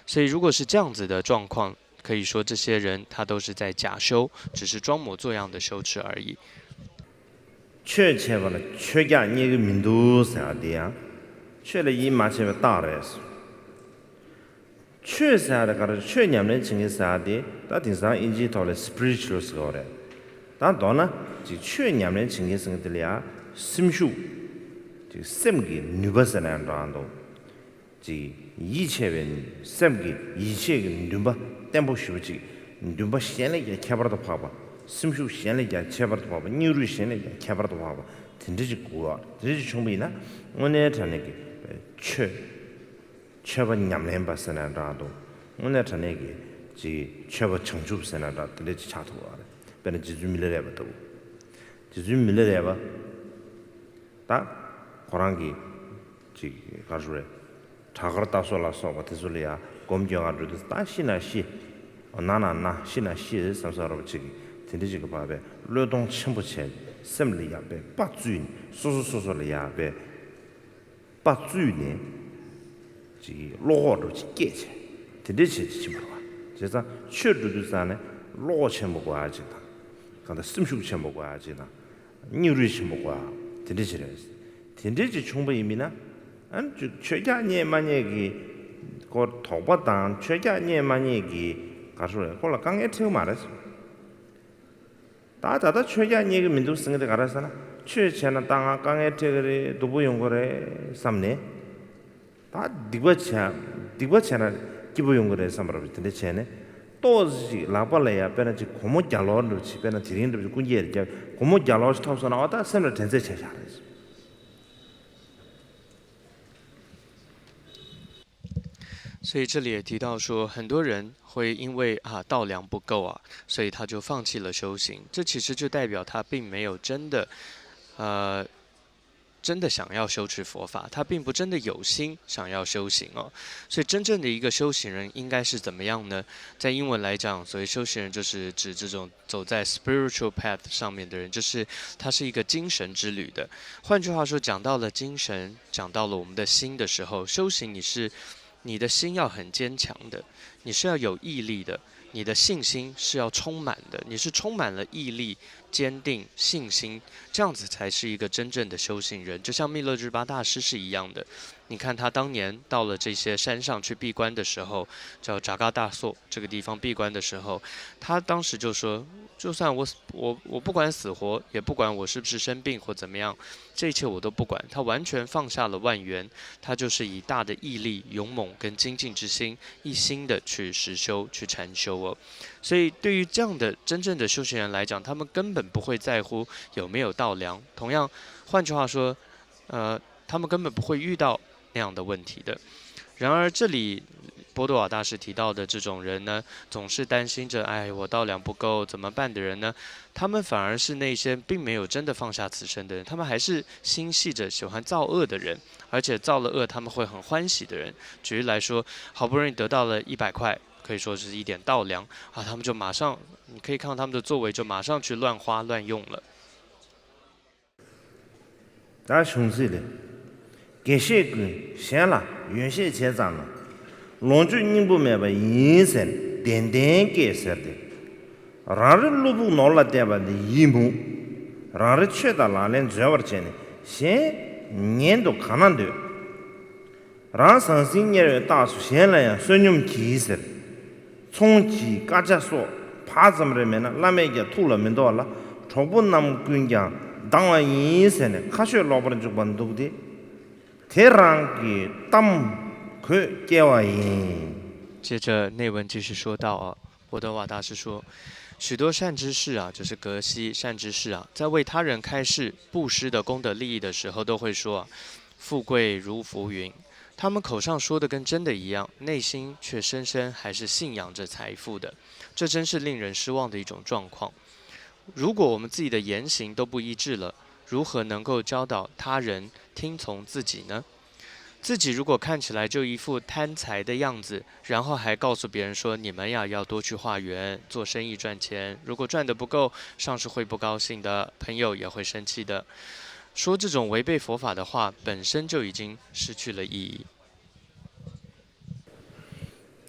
所以如果是这样子的状况，可以说这些人他都是在假修，只是装模作样的修持而已。缺钱吧了，缺家你个民族啥的呀？缺了一马钱大了是。缺啥的，搞得缺年龄轻的啥的，他顶上一直到了 spiritual 时候的，但到呢，就缺年龄轻的生的俩，心修，就心给女不是那样的，就一切的心给一切的女不，但不修这，女不现在也看不到怕吧，心修现在也看不到怕吧，牛肉现在也看不到怕吧，听着就过，这就穷逼呢，我那他那个缺乏年龄吧是那样的，我那他那个就缺乏成就是那样的，这里就差多了，别人就是米来不多，就是米来吧，但可能个这个干出来，查克打说了说，我听说了呀，我们讲啊，就是但是那些，那是那些什么时候这个，听的这个吧呗，劳动钱不钱，什么的呀呗，不追，说的呀呗，不追呢。这老都去解决，天天去不完，就是确实就是啥呢？老钱不关系的，刚才什么钱不关系的，牛肉钱不关，天天去的，天天去穷不一米呢？就全家年嘛年个，个淘宝单，全家年嘛年个，干出来，后来刚一听嘛的是，大家全家年个民族生的干的啥呢？全钱呢，当啊刚一听个的都不用过来3年。다 디버차나 기부용 거래 삼바로 근데 쟤네 또지 라발래야 배는 지 고모 잘로로 지 배는 디린도 군je 지 고모 잘로 스톱서 나왔다 선을 전세 차샤所以这里也提到说，很多人会因为道量不够啊，所以他就放弃了修行。这其实就代表他并没有真的想要修持佛法，他并不真的有心想要修行哦。所以真正的一个修行人应该是怎么样呢？在英文来讲，所谓修行人就是指这种走在 spiritual path 上面的人，就是他是一个精神之旅的。换句话说，讲到了精神，讲到了我们的心的时候，修行你的心要很坚强的，你是要有毅力的。你的信心是要充满的，你是充满了毅力、坚定、信心，这样子才是一个真正的修行人。就像密勒日巴大师是一样的，你看他当年到了这些山上去闭关的时候，叫扎嘎大索这个地方闭关的时候，他当时就说，就算我不管死活，也不管我是不是生病或怎么样，这一切我都不管。他完全放下了万缘，他就是以大的毅力、勇猛跟精进之心，一心的去实修、去禅修哦。所以对于这样的真正的修行人来讲，他们根本不会在乎有没有道量。同样，换句话说，他们根本不会遇到那样的问题的。然而这里波多瓦大师提到的这种人呢，总是担心着，哎，我道量不够怎么办的人呢？他们反而是那些并没有真的放下此生的人，他们还是心系着喜欢造恶的人，而且造了恶他们会很欢喜的人。举例来说，好不容易得到了100块，可以说是一点道量啊，他们就马上，你可以看到他们的作为就马上去乱花乱用了。咱兄弟的，感谢个闲了，原先钱涨了。龙珠宁不买吧，阴森点点改色的，让人路不闹了点吧的一幕，让人觉得哪连这玩钱呢？先年都看难的，让上新年人大出现了呀，孙女提示，从其嘎家说，怕怎么的没呢？那么也吐了没多了，超不那么贵讲，当然阴森的，科学老不能就关注的，天上给当。接着内文继续说到啊，波德瓦大师说，许多善知识啊，就是格西善知识啊，在为他人开示布施的功德利益的时候，都会说啊，富贵如浮云。他们口上说的跟真的一样，内心却深深还是信仰着财富的，这真是令人失望的一种状况。如果我们自己的言行都不一致了，如何能够教导他人听从自己呢？自己如果看起来就一副贪财的样子，然后还告诉别人说你们呀要多去化缘，做生意赚钱，如果赚得不够，上司会不高兴的，朋友也会生气的。说这种违背佛法的话，本身就已经失去了意义。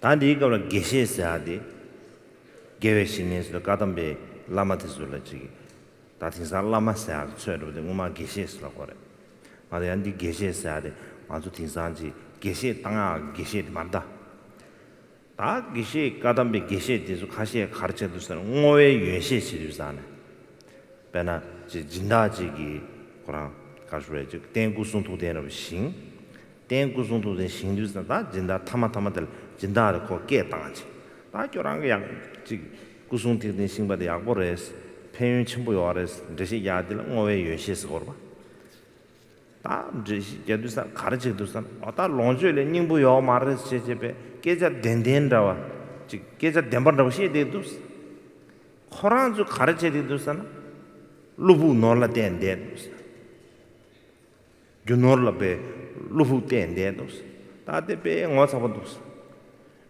단디 이거는 게시해야지. 계획신에서 가담be 라마티술라지. 다팅사 라마사야 쳐르데 뭐마 게시했으라고 그래. 맞아 안디 게시해야 돼. 아주 팅산지 게시 땅아 게시 맞다. 다 게시 가담be 게시에 대해서 가시에 가르쳐 두서는 오의 유시 시류사네. 배나 진다지기 그랑 가주래. 땡구순도 되는 신. 땡구순도 된 신류사다 진다 타마타마들 진다를 거 깨당하지. 다 교랑 양 구순티된 신바데 약보레스 폐윤 첨부 요아레스 이제 야들 오해 유시스 거봐. 다 이제 예두사 가르치도사 어다 론주에 닝부 요 마르스 제제베 깨자 덴덴다와 즉 깨자 덴반다고 시에데도 코란주 가르치데도사나 루부 놀라 덴덴 주놀라베 루부 덴덴도 다데베 ngosabodos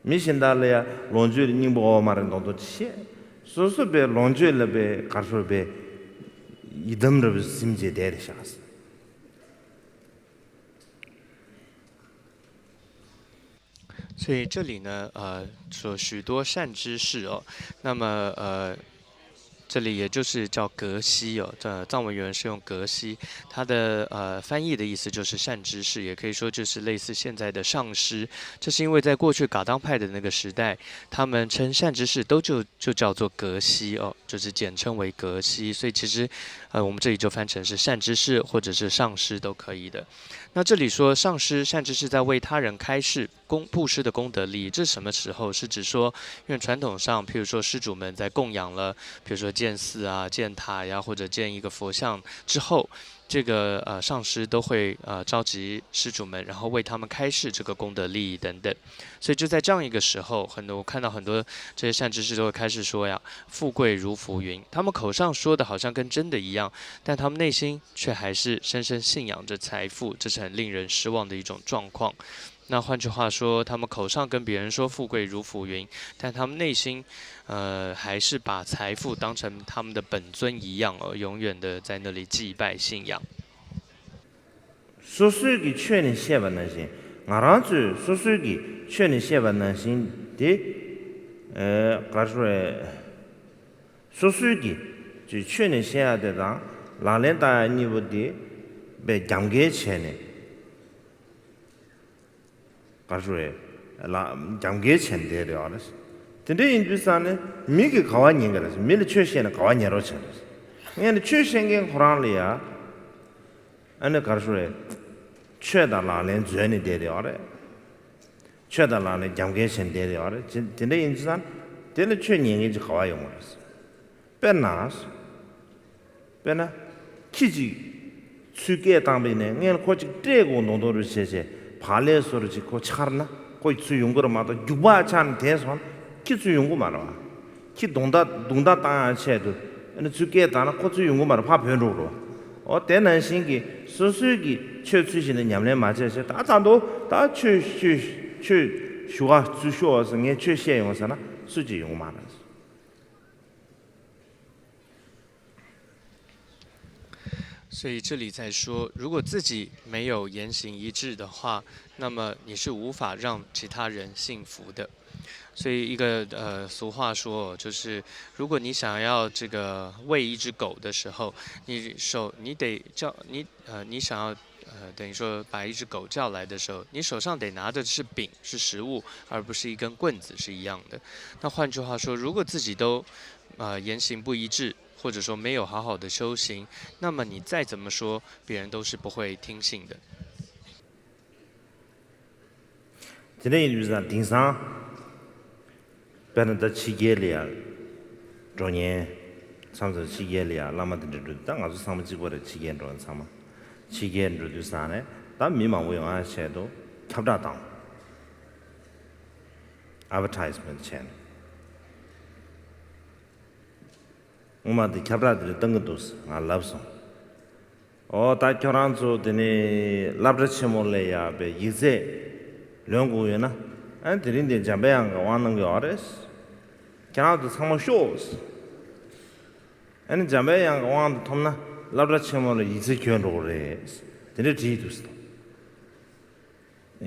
미신달래야 론주에 닝부 마른 돈도 치 소소베 론주에베 가르소베 이덤르 심제 대리샤스 所以这里呢，说许多善知识哦，那么这里也就是叫格西哦，藏文原文是用格西，它的翻译的意思就是善知识，也可以说就是类似现在的上师。这是因为在过去噶当派的那个时代，他们称善知识就叫做格西哦，就是简称为格西，所以其实我们这里就翻成是善知识或者是上师都可以的。那这里说上师善知识在为他人开示布施的功德利益，这是什么时候？是指说，因为传统上，譬如说施主们在供养了，比如说建寺啊、建塔呀，或者建一个佛像之后，这个上师都会召集施主们，然后为他们开示这个功德利益等等。所以就在这样一个时候，我看到很多这些善知识都会开始说呀，富贵如浮云。他们口上说的好像跟真的一样，但他们内心却还是深深信仰着财富，这是很令人失望的一种状况。那换句话说，他们口上跟别人说富贵如浮云，但他们内心，还是把财富当成他们的本尊一样，而永远的在那里祭拜信仰。소수기 최는 시에반나신 나라주 소수기 최는 시에반나신 데 가르에 소수기 지 최는 시에야 되다 라렌다 니부디 베 장게 체네 가르에 라 장게 첸데려 알았어 근데 인주산에 미게 가와닌 거라서 밀 최시에는 가와냐로 쳤어 얘는 최신경 호랑리야 안에 가르에 최다라는 전이 되려래. 최다라는 장계신 되려래. 근데 인san 되는 최년이 가와요 말았어. 빼나스. 빼나 키지 수게 담비네. 내가 고직 떼고 노도를 세세 발레소를 짓고 차르나. 거기 수용거를 마도 유바찬 대선 키수 용고 말아. 키 동다 땅 채도. 근데 수게 땅은 고수 용고 말아. 파 변으로. 어때는 신기 수수기 최수시는 냠내 맞아서 다자도 다 휴가 주쇼서 내 최시에 용사나 수지 용만은 所以这里在说，如果自己没有言行一致的话，那么你是无法让其他人信服的。所以一个俗话说，就是如果你想要这个喂一只狗的时候，你得叫你想要等于说把一只狗叫来的时候，你手上得拿的是饼，是食物，而不是一根棍子，是一样的。那换句话说，如果自己都言行不一致，或者说没有好好的修行，那么你再怎么说，别人都是不会听信的。今天就是顶上。 베는다 치게리아 조년 삼서 치게리아 라마드르 땅 아주 삼지고를 치게로 삼아 치게르도 산에 다 미망고 영화셔도 탑다당 advertisement channel 우마디 캡라들 뜬것도 아 love song 다 결혼조 되니 랍르치몰레야 베 이제 령고에나 안 드린데 잠배양가 와는 거 알았어. 결혼도 상모 쇼스. 아니 잠배양가 와는 톰나 랍르치몰레 이제 결혼을 해. 되니 지도스.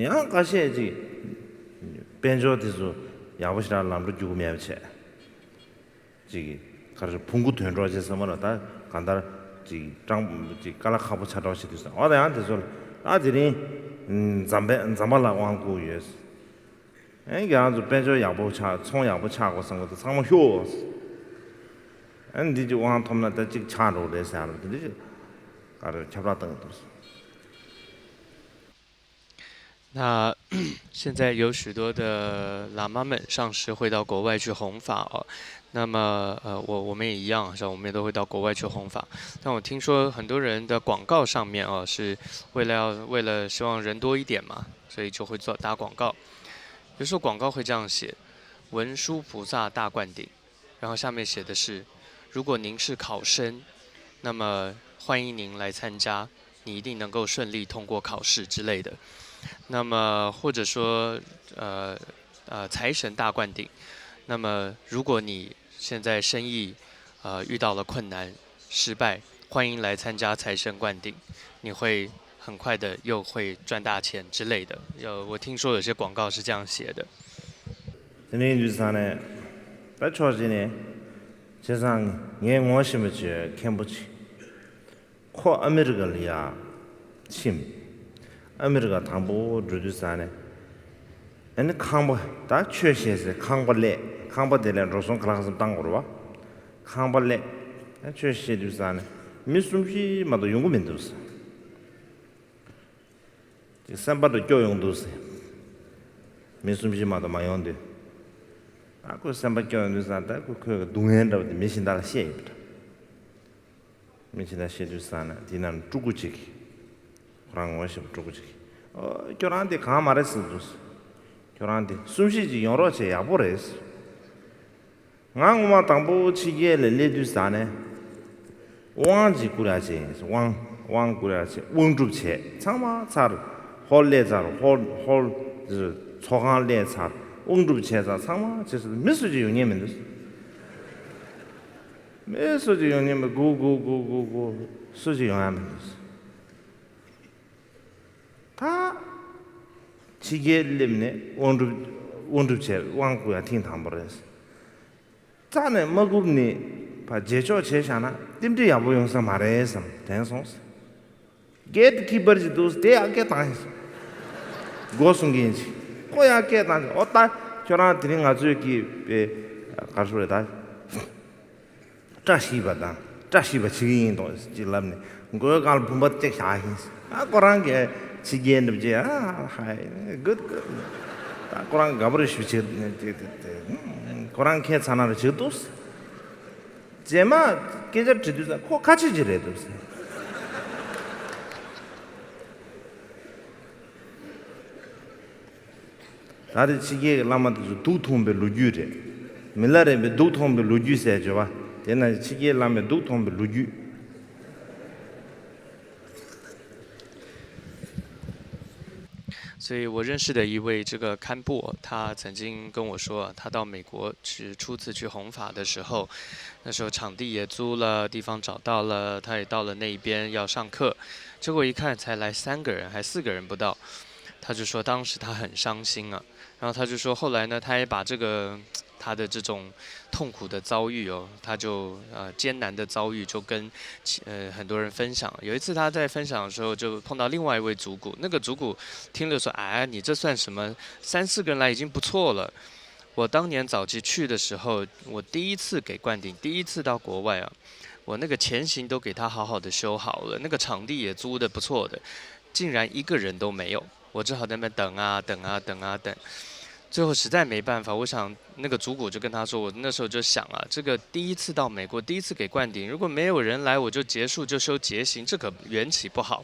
야 가시지. 벤조디서 야부시라 람도 주고 매체. 지기 가서 분구 된로제서 뭐다 간다 지 깔라카부 차도시 됐어. 어디한테서 아들이 잠발라 왕고 예스. 이게 아주 벤조 야부 차, 총 야부 차고 생각도 상모 효스. 안디지 왕 톰나다 지 차로 레사로 되지. 가서 잡았던 것도.那现在有许多的喇嘛们上师会到国外去弘法哦。那么我们也一样，像我们也都会到国外去弘法。但我听说很多人的广告上面哦，是为了希望人多一点嘛，所以就会打广告。有时候广告会这样写：文殊菩萨大灌顶，然后下面写的是：如果您是考生，那么欢迎您来参加，你一定能够顺利通过考试之类的。那么或者说财神大灌顶，那么如果你现在生意遇到了困难失败，欢迎来参加财神灌顶，你会很快的又会赚大钱之类的。我听说有些广告是这样写的。那就是啥呢？白超子呢？就像我什么去看不起，靠阿美个里啊，亲。아메리카 당보 주주사네 아니 칸보 다 최시에서 칸보레 칸보데레 로송 클라스 당고로와 칸보레 최시에 주사네 미숨시 마도 연구면도스 삼바도 교용도스 미숨시 마도 마용데 아고 삼바 교용도스한테 그 동행라도 미신달 시에부터 미신달 시에 주사네 디난 주구치기 그런 것이 부족하지. 결혼한테 가 말했어. 결혼한테 숨쉬지 여러 제 야보래스. 나고마 당보 치기에 레레주사네. 왕지 꾸라지. 왕 꾸라지. 원줍체. 참아 잘 홀레자로 홀 초간레자. 원줍체자 참아就是 메시지 용님은 메시지 용님은 고고고고고 수지 용하면 다 지게림네 원두체 왕구야 팅탐버레스 자네 먹음니 바 제조 제샤나 dim지 야부 영상 말해서 대송스 게트키퍼지 도스 대학에 당했어 고승긴지 고야게 당 어따 저랑 드린 가족이 가수래다 자시바다 자시바 지긴도 지람네 그걸 분바때 샤힌스 아 거란게 지게는지 하이 good 다 거란 가버리시 거란 캐차나를 지도스 제마 계절 지도사 코 같이 지래도 다들 지게 라마도 두통베 루주레 밀라레베 두통베 루주세 줘봐 얘는 지게 라메 두통베 루주 所以我认识的一位这个堪布，他曾经跟我说，他到美国是初次去弘法的时候，那时候场地也租了，地方找到了，他也到了那边要上课，结果一看才来3个人，还4个人不到，他就说当时他很伤心啊，然后他就说后来呢，他也把这个他的这种痛苦的遭遇哦，他就艰难的遭遇就跟很多人分享。有一次他在分享的时候，就碰到另外一位主顾，那个主顾听了说：“哎，你这算什么？3、4个人来已经不错了。我当年早期去的时候，我第一次给灌顶，第一次到国外啊，我那个前行都给他好好的修好了，那个场地也租的不错的，竟然1个人都没有，我只好在那边等啊等啊等啊等。”最后实在没办法，我想那个主顾就跟他说，我那时候就想啊，这个第一次到美国，第一次给灌顶，如果没有人来，我就结束就修结行，这可缘起不好。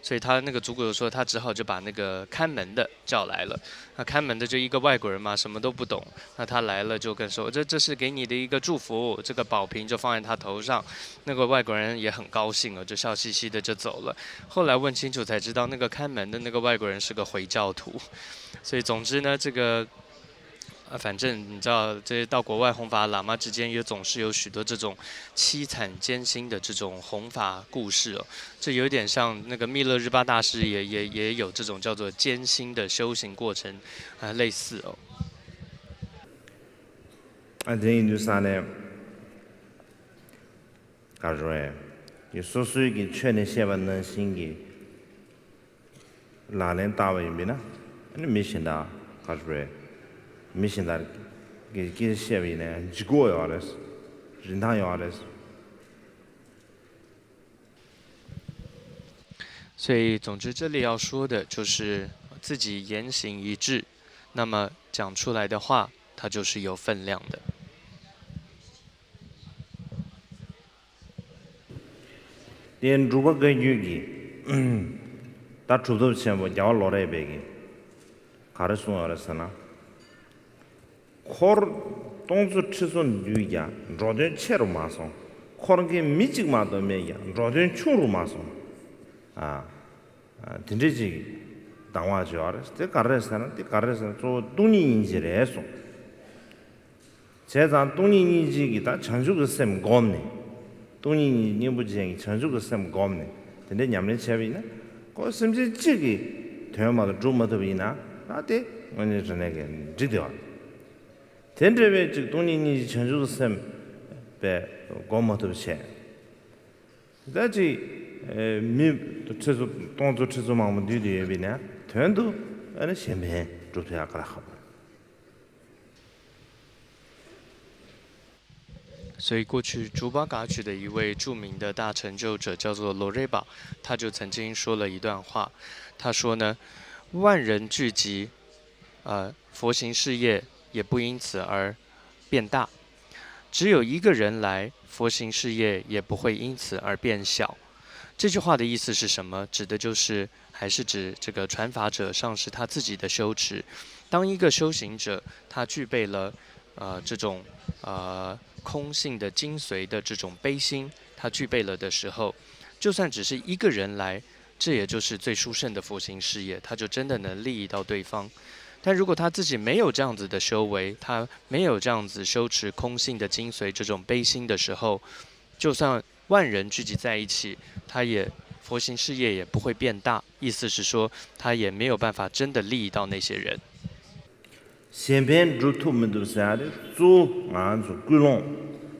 所以他那个主骨说，他只好就把那个看门的叫来了。那看门的就一个外国人嘛，什么都不懂。那他来了就跟说，这是给你的一个祝福，这个宝瓶就放在他头上。那个外国人也很高兴哦，就笑嘻嘻的就走了。后来问清楚才知道，那个看门的那个外国人是个回教徒。所以总之呢，这个。反正你知道，这些到国外弘法喇嘛之间也总是有许多这种凄惨艰辛的这种弘法故事哦。这有点像那个密勒日巴大师也有这种叫做艰辛的修行过程，类似哦。这印度啥呢？假如有所属于确定些万能性的哪年大为民呢？你没想到，假如没想到，给些位呢，几个要的是，人堂要的是。所以，总之这里要说的就是自己言行一致，那么讲出来的话，它就是有分量的。连如果跟有的，他出头前我叫老来别个，卡的送要的是呢。콜 동수 치손 유야 로든 체로 마소 콜게 미직 마도 메야 로든 추로 마소 아 딘지지 당화죠 알았어 때 가르스는 때 가르스는 저 돈이 인지래서 제가 돈이 인지기다 전주그 셈 겁네 돈이 니부지행이 전주그 셈 겁네 근데 냠네 채비네 그 심지 지기 대마도 좀마도 비나 나때 언제 전에게 지대와 tenrewe chik tongni ni chanchu sem pe goma to che da chi mi to chesu tongzu chesu ma mo di bi na tendu ana shenpen zhu ya kala haba 所以，过去竹巴嘎曲的一位著名的大成就者叫做罗瑞巴，他就曾经说了一段话。他说呢，万人聚集，佛行事业也不因此而变大；只有一个人来，佛行事业也不会因此而变小。这句话的意思是什么？指的就是还是指这个传法者上师他自己的修持。当一个修行者他具备了这种空性的精髓的这种悲心，他具备了的时候，就算只是一个人来，这也就是最殊胜的佛行事业，他就真的能利益到对方。但如果他自己没有这样子的修为，他没有这样子修持空性的精髓这种悲心的时候，就算万人聚集在一起，他也佛行事业也不会变大。意思是说，他也没有办法真的利益到那些人。先边入土门都是啊的，做俺做鬼龙，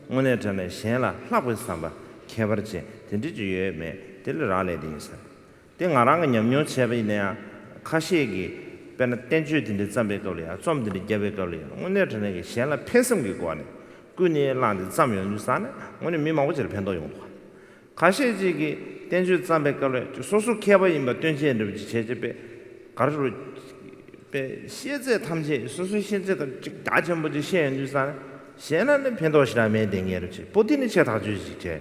我呢真的先了，哪会上吧？开不了钱，真的就也没，得了哪来的事？等俺那个娘娘前边呢，卡些个，别那点决定的准备够了，专门的准备够了，我呢真的个先了，偏什么个关呢？过年哪的咱们用就啥呢？我呢没嘛，我觉得偏到用的话，卡些这个点决准备够了，就说说开不赢吧，短期内就去这边，搞的时候。现在他们这，所以现在的这大全部的现研究啥？现在的偏多是来没定业的去，不定的其他就是这，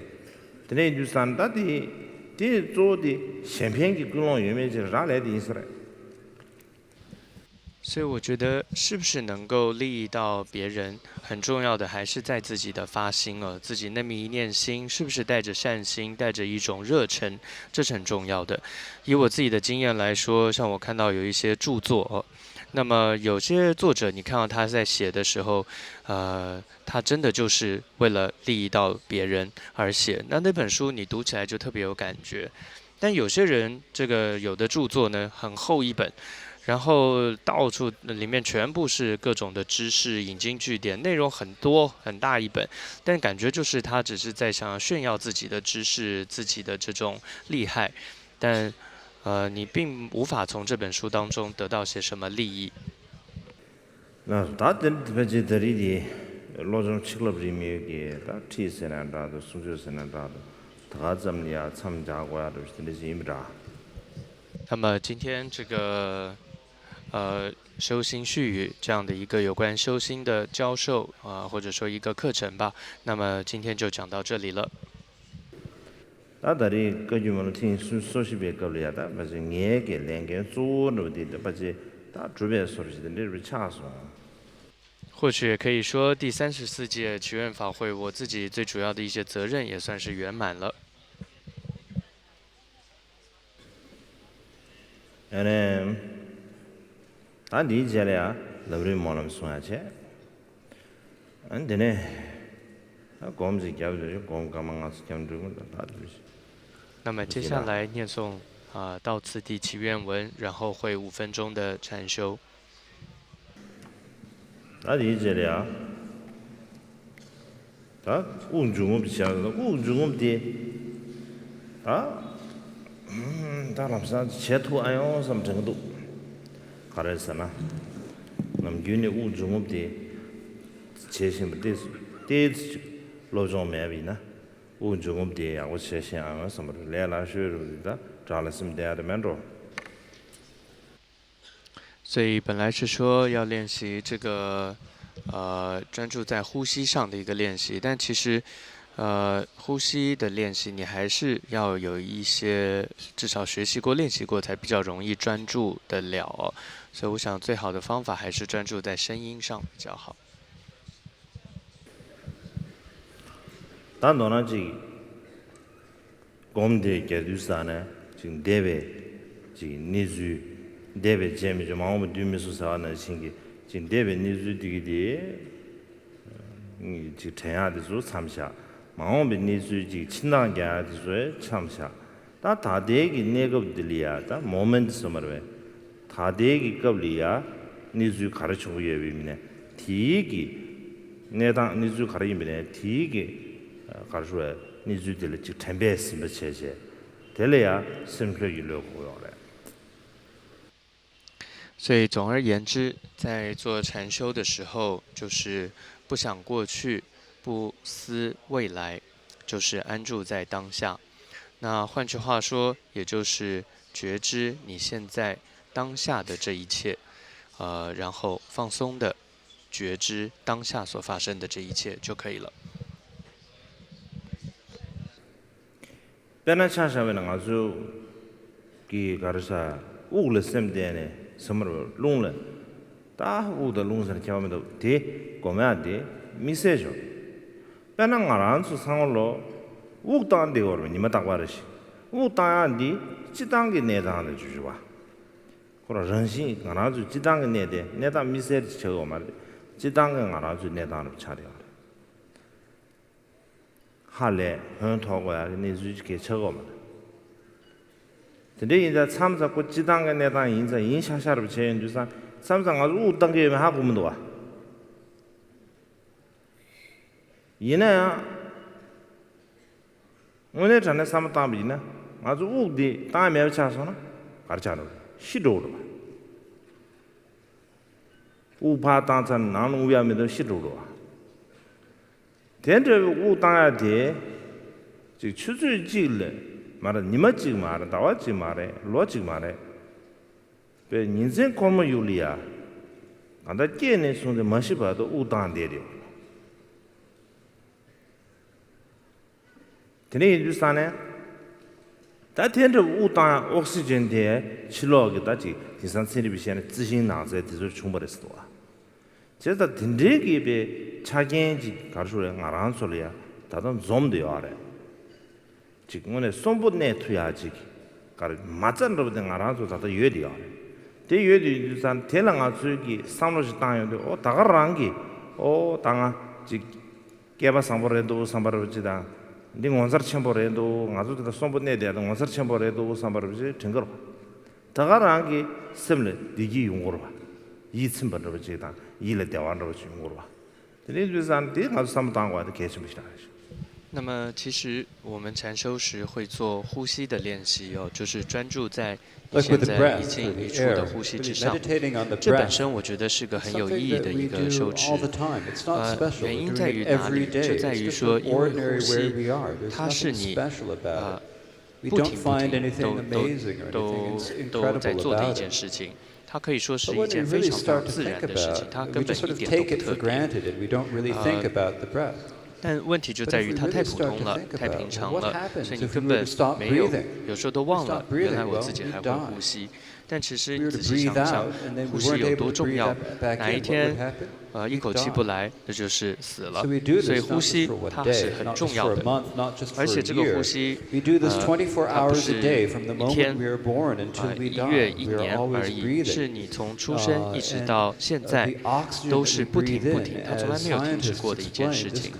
这研究啥？到底做的先偏给公龙有没有啥来的意思嘞？所以我觉得，是不是能够利益到别人，很重要的还是在自己的发心了。自己那么一念心，是不是带着善心，带着一种热忱，这是很重要的。以我自己的经验来说，像我看到有一些著作，那么有些作者，你看到他在写的时候，他真的就是为了利益到别人而写。那本书你读起来就特别有感觉。但有些人，这个有的著作呢，很厚一本。然后到处里面全部是各种的知识引经据典，内容很多很大一本，但感觉就是他只是在想炫耀自己的知识、自己的这种厉害，但你并无法从这本书当中得到些什么利益。那大点特别这里的老种吃了不是没有给，他提升了啥的，素质升了啥的，他怎么样参加过呀？都是那些没啥。那么今天这个。修心絮语这样的一个有关修心的教授或者说一个课程吧。那么今天就讲到这里了。 다들이 거주문을 팅 소시베 걸려다 맞지 녜게 랭게 쪼르디 맞지 다 주변 소리들 리를 차서 或许也可以说，第34届祈愿法会，我自己最主要的一些责任也算是圆满了。 에네 다 니제래야 너브리 모놈 소야체 안데네 곰지 갸브죠 곰가망아스 갸브죠 다 들으시 那么接下来念诵到此地祈愿文，然后会5分钟的禅修。 다 니제래야 다 운중업 시작도 운중업디 다람사 제토 아요 섬 정도 가르스나 남균이 운중업디 제심부터 데스 로종매비나 운중업디 하고 제시하는 섬을 레라슈르다 잘했으면 돼야면로 所以本来是说要练习这个专注在呼吸上的一个练习，但其实呼吸的练习你还是要有一些至少学习过、练习过才比较容易专注得了哦。所以我想最好的方法还是专注在声音上比较好。 다 너나지 곰데 게두사네 지금 데베 지금 니즈 데베 제미 좀 마음을 두면서 사는 신기 지금 데베 니즈 디기디 이 지금 태야데서 참샤 마음의 니즈 지 친나게 하듯이 참샤 다 다대기 내급들이야 다 모멘트 서머베 다대기 급리야 니즈 가르치고 예비미네 디기 내당 니즈 가르이미네 디기 가르쳐 니즈들 지 템베스 메시지 될래야 심플이려고요. 所以总而言之，在做禅修的时候，就是不想过去，不思未来，就是安住在当下。那换句话说，也就是觉知你现在当下的这一切，然后放松的觉知当下所发生的这一切就可以了。 베나차샤베는 아주 기 가르사 우글 셈데네 섬으로 롱래 다 우더 롱선 경험도 데 고마데 미세죠 베나가란수 상월로 우당데 거로 니마 딱바르시 우당한디 지당게 내당을 주주와 그러 전신 가나주 지당게 내데 내다 미세 저거 말 지당게 가나주 내당을 차려 할래 헌토고야 니즈지게 저거만 근데 이제 참석고 지당에 내다 인자 인샤샤로 제연주사 삼상 아주 우당게면 하고 문도 와 이내야 오늘 전에 삼담이나 아주 우디 다음에 차서나 가르쳐는 시도로 우파 당선 나는 우야면도 시도로 된저 우당야 돼. 지 추주지래. 말은 니마지 말은 다와지 말에 로지 말에. 배 인생 고모 유리야. 안다 깨네 손에 마시 봐도 우당되려. 되네 주사네. 다 된저 우당 옥시전 돼. 실로게 다지 디산 세리비시에 지신 나서 뒤서 충분했어. 제가 딘데기에 차겐지 가르쳐야 나란 소리야. 다들 좀도 알아. 지금은 손보내 투야지. 가르 맞잖아도 나란도 다들 여디야. 대 여디 유산 대랑아 주기 상로지 땅인데 다가랑기 당아 지 개바 상보래도 상바르지다. 네 원서 첨보래도 아주도 손보내 대야 원서 첨보래도 상바르지 증거로. 다가랑기 셈레 디기 용거로 봐. 이 첨보르지다. 이래 대완으로 용거로 봐. 那么，其实我们禅修时会做呼吸的练习哦，就是专注在你现在一进一出的呼吸之上。这本身我觉得是个很有意义的一个修持。原因在于哪里？就在于说，因为呼吸它是你不停都在做的一件事情。 它可以说是一件非常自然的事情，它根本一点都不特别。但问题就在于它太普通了，太平常了，所以你根本没有，有时候都忘了，原来我自己还会呼吸。但其实你仔细想想，呼吸有多重要，哪一天一口气不来，那就是死了。所以呼吸它是很重要的，而且这个呼吸它不是一天一月一年而已，是你从出生一直到现在都是不停，它从来没有停止过的一件事情。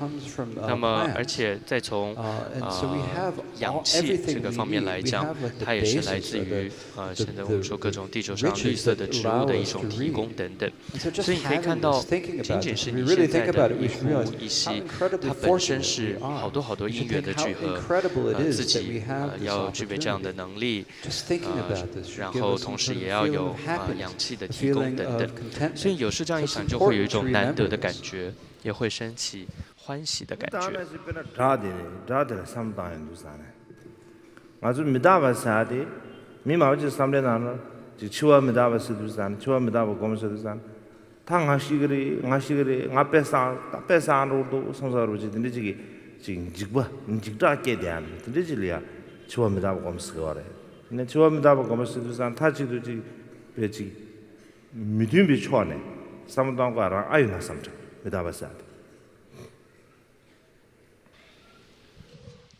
那么而且再从氧气这个方面来讲，它也是来自于现在我们说各种地球上绿色的植物的一种提供等等。所以你可以看到，仅仅是你现在的一呼一吸，它本身是好多音源的聚合，自己要具备这样的能力，然后同时也要有氧气的提供等等。所以有时这样一想，就会有一种难得的感觉，也会升起欢喜的感觉。아주 미다바 사디 미마우지 삼레나노 지치와 미다바 스두산 치와 미다바 고무스두산 탕하시그리 나페사 따페사로도 성사로지 dindi지 지직바 직다게 대한 dindi지리아 치와 미다바 고무스거래 근데 치와 미다바 고무스두산 타지도지 베지 미듬비 초네 삼동과랑 아유나 삼자 미다바 사디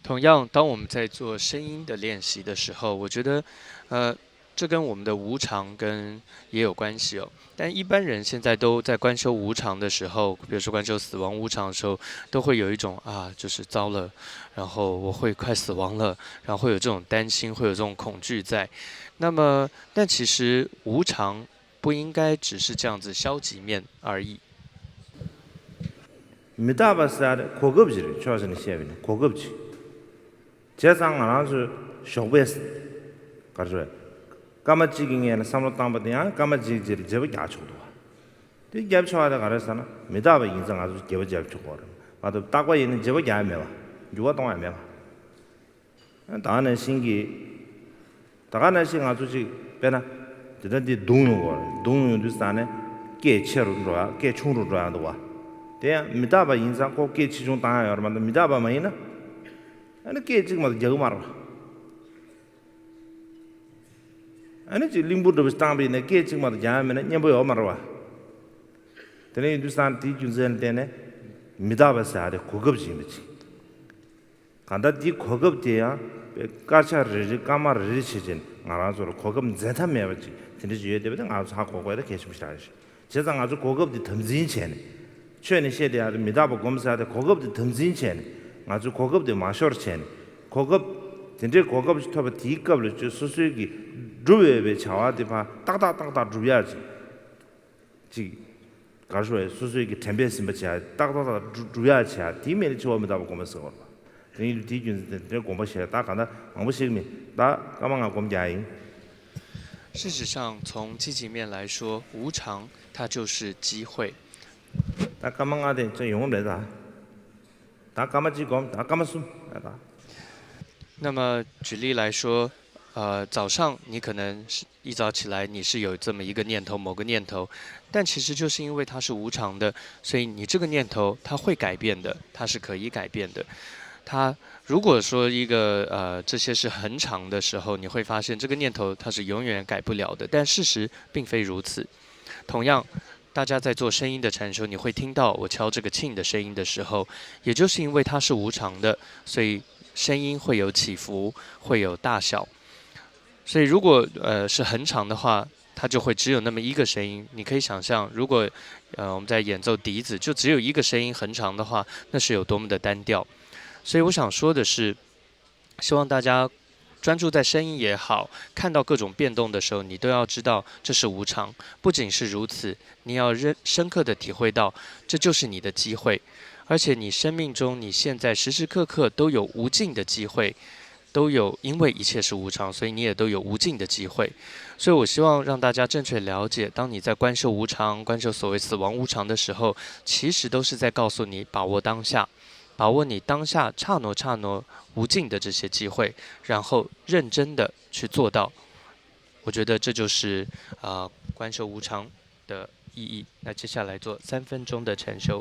同样，当我们在做声音的练习的时候，我觉得，这跟我们的无常也有关系哦。但一般人现在都在观修无常的时候，比如说观修死亡无常的时候，都会有一种就是糟了，然后我会快死亡了，然后会有这种担心，会有这种恐惧在。那么，但其实无常不应该只是这样子消极面而已。미다바사르 고급지를 좋아하는 시합이네 고급지 제상 안아서 쇼베스 가르쳐 까마찌기에는 삼로땅바디야 까마찌기를 제법 야초도 이 갭초하다 가르쳐나 미다바 인상 아주 제법 잡초고 맞아 딱과 있는 제법 야매와 누가 동안 매와 다는 신기 다가는 신 아주지 배나 저런데 동요도 산에 깨체로 들어와 깨충으로 들어와도 와 대야 미다바 인상 꼭 깨치중 당하여 여러분들 미다바 마이나 아니 게 지금 막 저거 말아. 아니 지금 림부도 비슷한데 게 지금 막 자면은 녀보여 말아. 근데 인도산 뒤준전 때네 미다바사데 고급진이지. 간다디 고급대야 까차르지 까마르지 시진 알아서 고급 제타매버지. 근데 지에 되면 아주 하고 거기다 계십시다지. 제상 아주 고급디 덤진체네. 최근에 시대에 미다바 검사데 고급디 덤진체네. 아주 고급의 마셔르첸 고급 진짜 고급 스토브 D급을 주 수수기 주외에 차와디 봐 딱딱딱딱 주야지 지 가서에 수수기 템베스 뭐지 딱딱딱 주야지 뒤면에 처음에다 보면서 거 이 뒤준데 공부시에 딱 간다 공부시면 다 가만한 공자인 事实上，从积极面来说，无常它就是机会。다 가만하대 저 영혼 내다 那么举例来说，早上你可能是一早起来，你是有这么一个念头，某个念头，但其实就是因为它是无常的，所以你这个念头它会改变的，它是可以改变的。它如果说一个这些是很长的时候，你会发现这个念头它是永远改不了的，但事实并非如此。同样。大家在做声音的禅修，你会听到我敲这个磬的声音的时候，也就是因为它是无常的，所以声音会有起伏，会有大小。所以如果是很长的话，它就会只有那么一个声音。你可以想象，如果我们在演奏笛子，就只有一个声音很长的话，那是有多么的单调。所以我想说的是，希望大家专注在声音也好，看到各种变动的时候，你都要知道这是无常。不仅是如此，你要深刻的体会到，这就是你的机会。而且你生命中，你现在时时刻刻都有无尽的机会，都有，因为一切是无常，所以你也都有无尽的机会。所以我希望让大家正确了解，当你在观受无常、观受所谓死亡无常的时候，其实都是在告诉你把握当下。把握你当下刹那无尽的这些机会，然后认真的去做到，我觉得这就是观受无常的意义。那接下来做3分钟的禅修。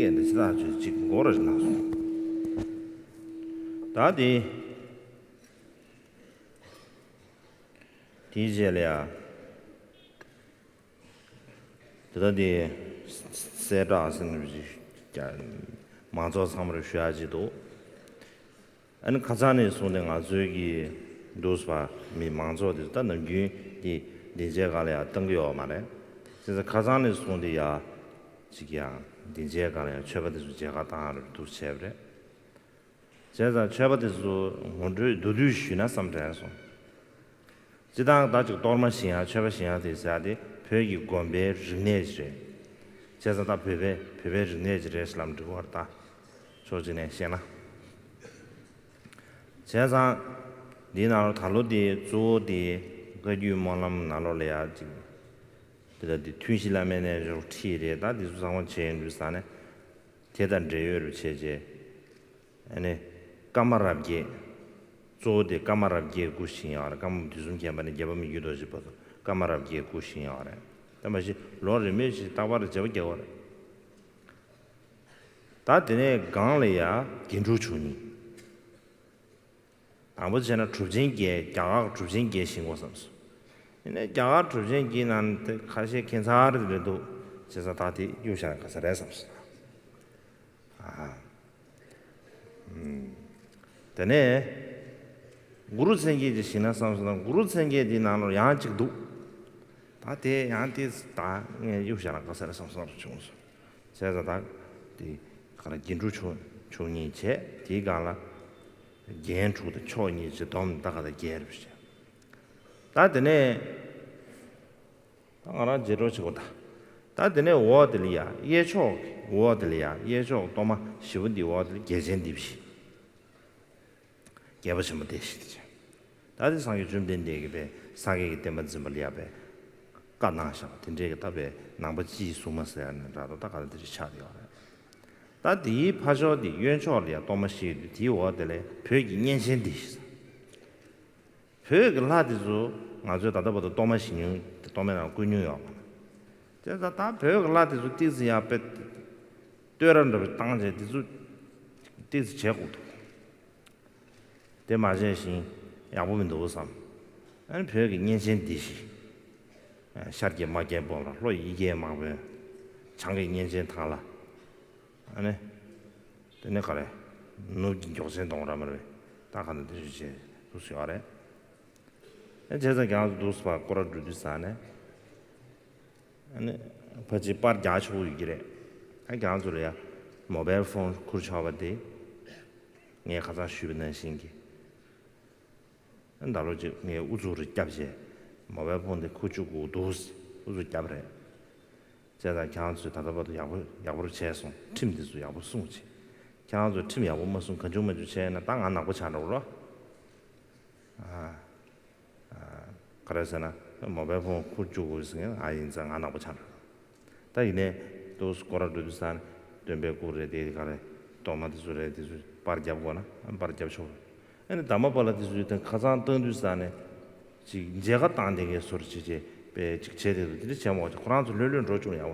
给的其他就几个了是那种。到底第一了，这到底三大是那个马早上面的学习多。俺看咱那说的啊，最近都是吧，没忙着的，但能用的理解个了，等个要嘛嘞。就是看咱那说的呀，这个呀，理解个了，全部都是这个当然都切不了。现在全部都是我这都学那什么来说，这当大家多么心啊，全部心啊的啥的，陪一光别人年纪的，现在他陪人年纪的是那么这个大，说今年行了。现在你那他路的做的个羽毛那么那路来啊，这个的推西那边呢就是提的，大的是上我前就是啥呢？铁蛋这月的切切，呢，干嘛来给？做的干嘛来给古新样的？干嘛就是前面的前面没遇到是不是？干嘛来给古新样的？那么是老人没是大把的接不接我的？他的呢刚来呀，进出出呢。我现在出境给，家出境给行过什么事？那家出境给呢，还是检查的人都，其实他的有些可是来什么事啊？但呢，五路城给就行了，什么事呢？五路城给的那路养几个多，他的养的是大，有些人可是来什么事情事？现在他的可能进出出年前，第一个了。演出的超你是他们大概的演不是？但是呢，当然接着说的，但是呢，我的里啊，演出我的里啊，演出多么修的我的改善的不是，也不什么东西的。但是上个准备那个呗，上个点么怎么了呗，干哪些？听这个特别那么技术嘛是呀，那都大概都是掐掉了。但第一拍照的原照的多么写的，第二的嘞，拍个年轻的是，拍个哪的时候，俺就大家不都多么形容，多么那闺女要嘛，就是他拍个哪的时候，第一次也被对人都当着的时候，第一次切糊涂，对马些行，也不问多少，俺拍个年轻的是，下届马见不了，落一届马问，抢个年轻他了。呢，等那个嘞，弄交钱当然么嘞，大可能都是些都是要嘞。那这阵讲都是把过了住的啥呢？呢，不是把家求有嘞，还讲做嘞呀，mobile phone 可巧不的，你还在学不能行的。那大陆就你乌做的夹些，mobile phone 的可就过多是，乌做夹不来。现在讲说他都把都要不钱送，听的说要不送去，讲说听要不没送，可就没就钱，那当然拿不钱了，可能是呢，没办法，可就个是个，还因这俺拿不钱了，但是呢，都是过了多少年，准备过来的个嘞，多么的说来的说，把人家过呢，把人家说，那他们把了的说，等客场等多少呢，就这个当地个说的这些。被这个车的，这钱我可能是乱做重要，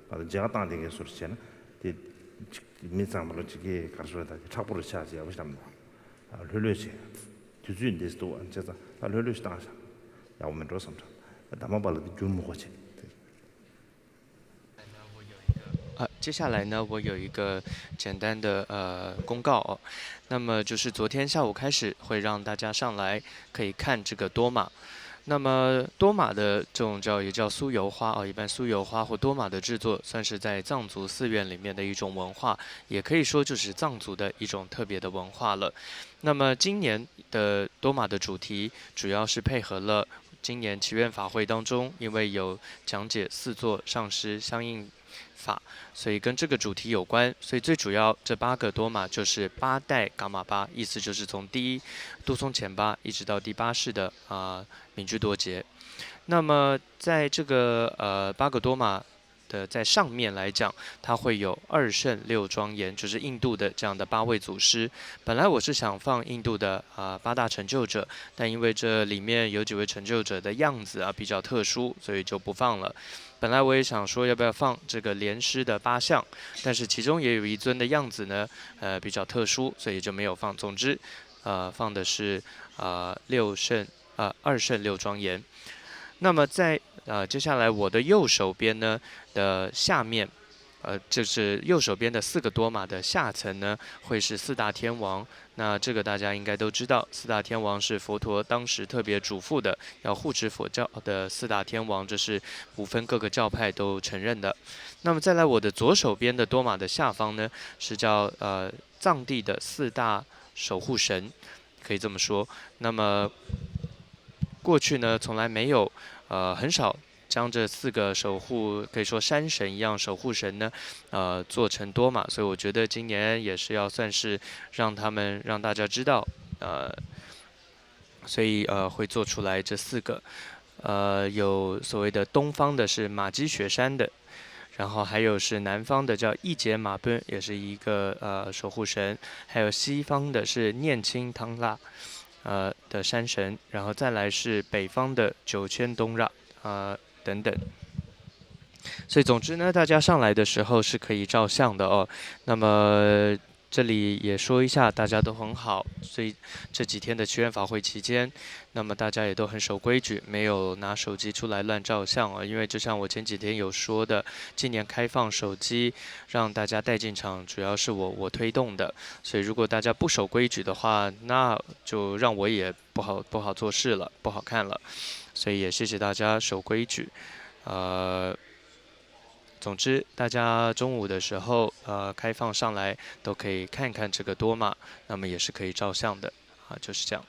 把这家当地给说的钱呢，这没咱们了这个干说的，差不多下去，为什么？乱钱，就赚的多，就是乱是当下，要我们做什么？他们把那个军木过去。接下来呢，我有一个简单的公告哦，那么就是昨天下午开始会让大家上来可以看这个多玛。那么多玛的这种也叫酥油花啊，一般酥油花或多玛的制作，算是在藏族寺院里面的一种文化，也可以说就是藏族的一种特别的文化了。那么今年的多玛的主题，主要是配合了今年祈愿法会当中，因为有讲解4座上师相应法，所以跟这个主题有关。所以最主要这8个多玛就是8代噶玛巴，意思就是从第一杜松前巴一直到第8世的敏居多杰。那么在这个8个多玛的在上面来讲，它会有2圣6庄严，就是印度的这样的8位祖师。本来我是想放印度的8大成就者，但因为这里面有几位成就者的样子比较特殊，所以就不放了。本来我也想说要不要放这个莲师的8相，但是其中也有一尊的样子呢，比较特殊，所以就没有放。总之，放的是2圣6庄严。那么在接下来我的右手边呢的下面，就是右手边的4个多玛的下层呢，会是4大天王。那这个大家应该都知道，4大天王是佛陀当时特别嘱咐的，要护持佛教的4大天王，这是不分各个教派都承认的。那么再来我的左手边的多玛的下方呢，是叫藏地的4大守护神，可以这么说。那么过去呢，从来没有很少将这4个守护，可以说山神一样守护神呢，做成多玛，所以我觉得今年也是要算是让大家知道，所以会做出来这4个，有所谓的东方的是玛基雪山的，然后还有是南方的叫一节马奔，也是一个守护神，还有西方的是念青汤腊。的山神，然后再来是北方的9千东让等等。所以总之呢，大家上来的时候是可以照相的哦。那么这里也说一下，大家都很好，所以这几天的祈愿法会期间，那么大家也都很守规矩，没有拿手机出来乱照相啊。因为就像我前几天有说的，今年开放手机让大家带进场，主要是我推动的，所以如果大家不守规矩的话，那就让我也不好做事了，不好看了。所以也谢谢大家守规矩，总之，大家中午的时候，开放上来都可以看看这个多玛，那么也是可以照相的，就是这样。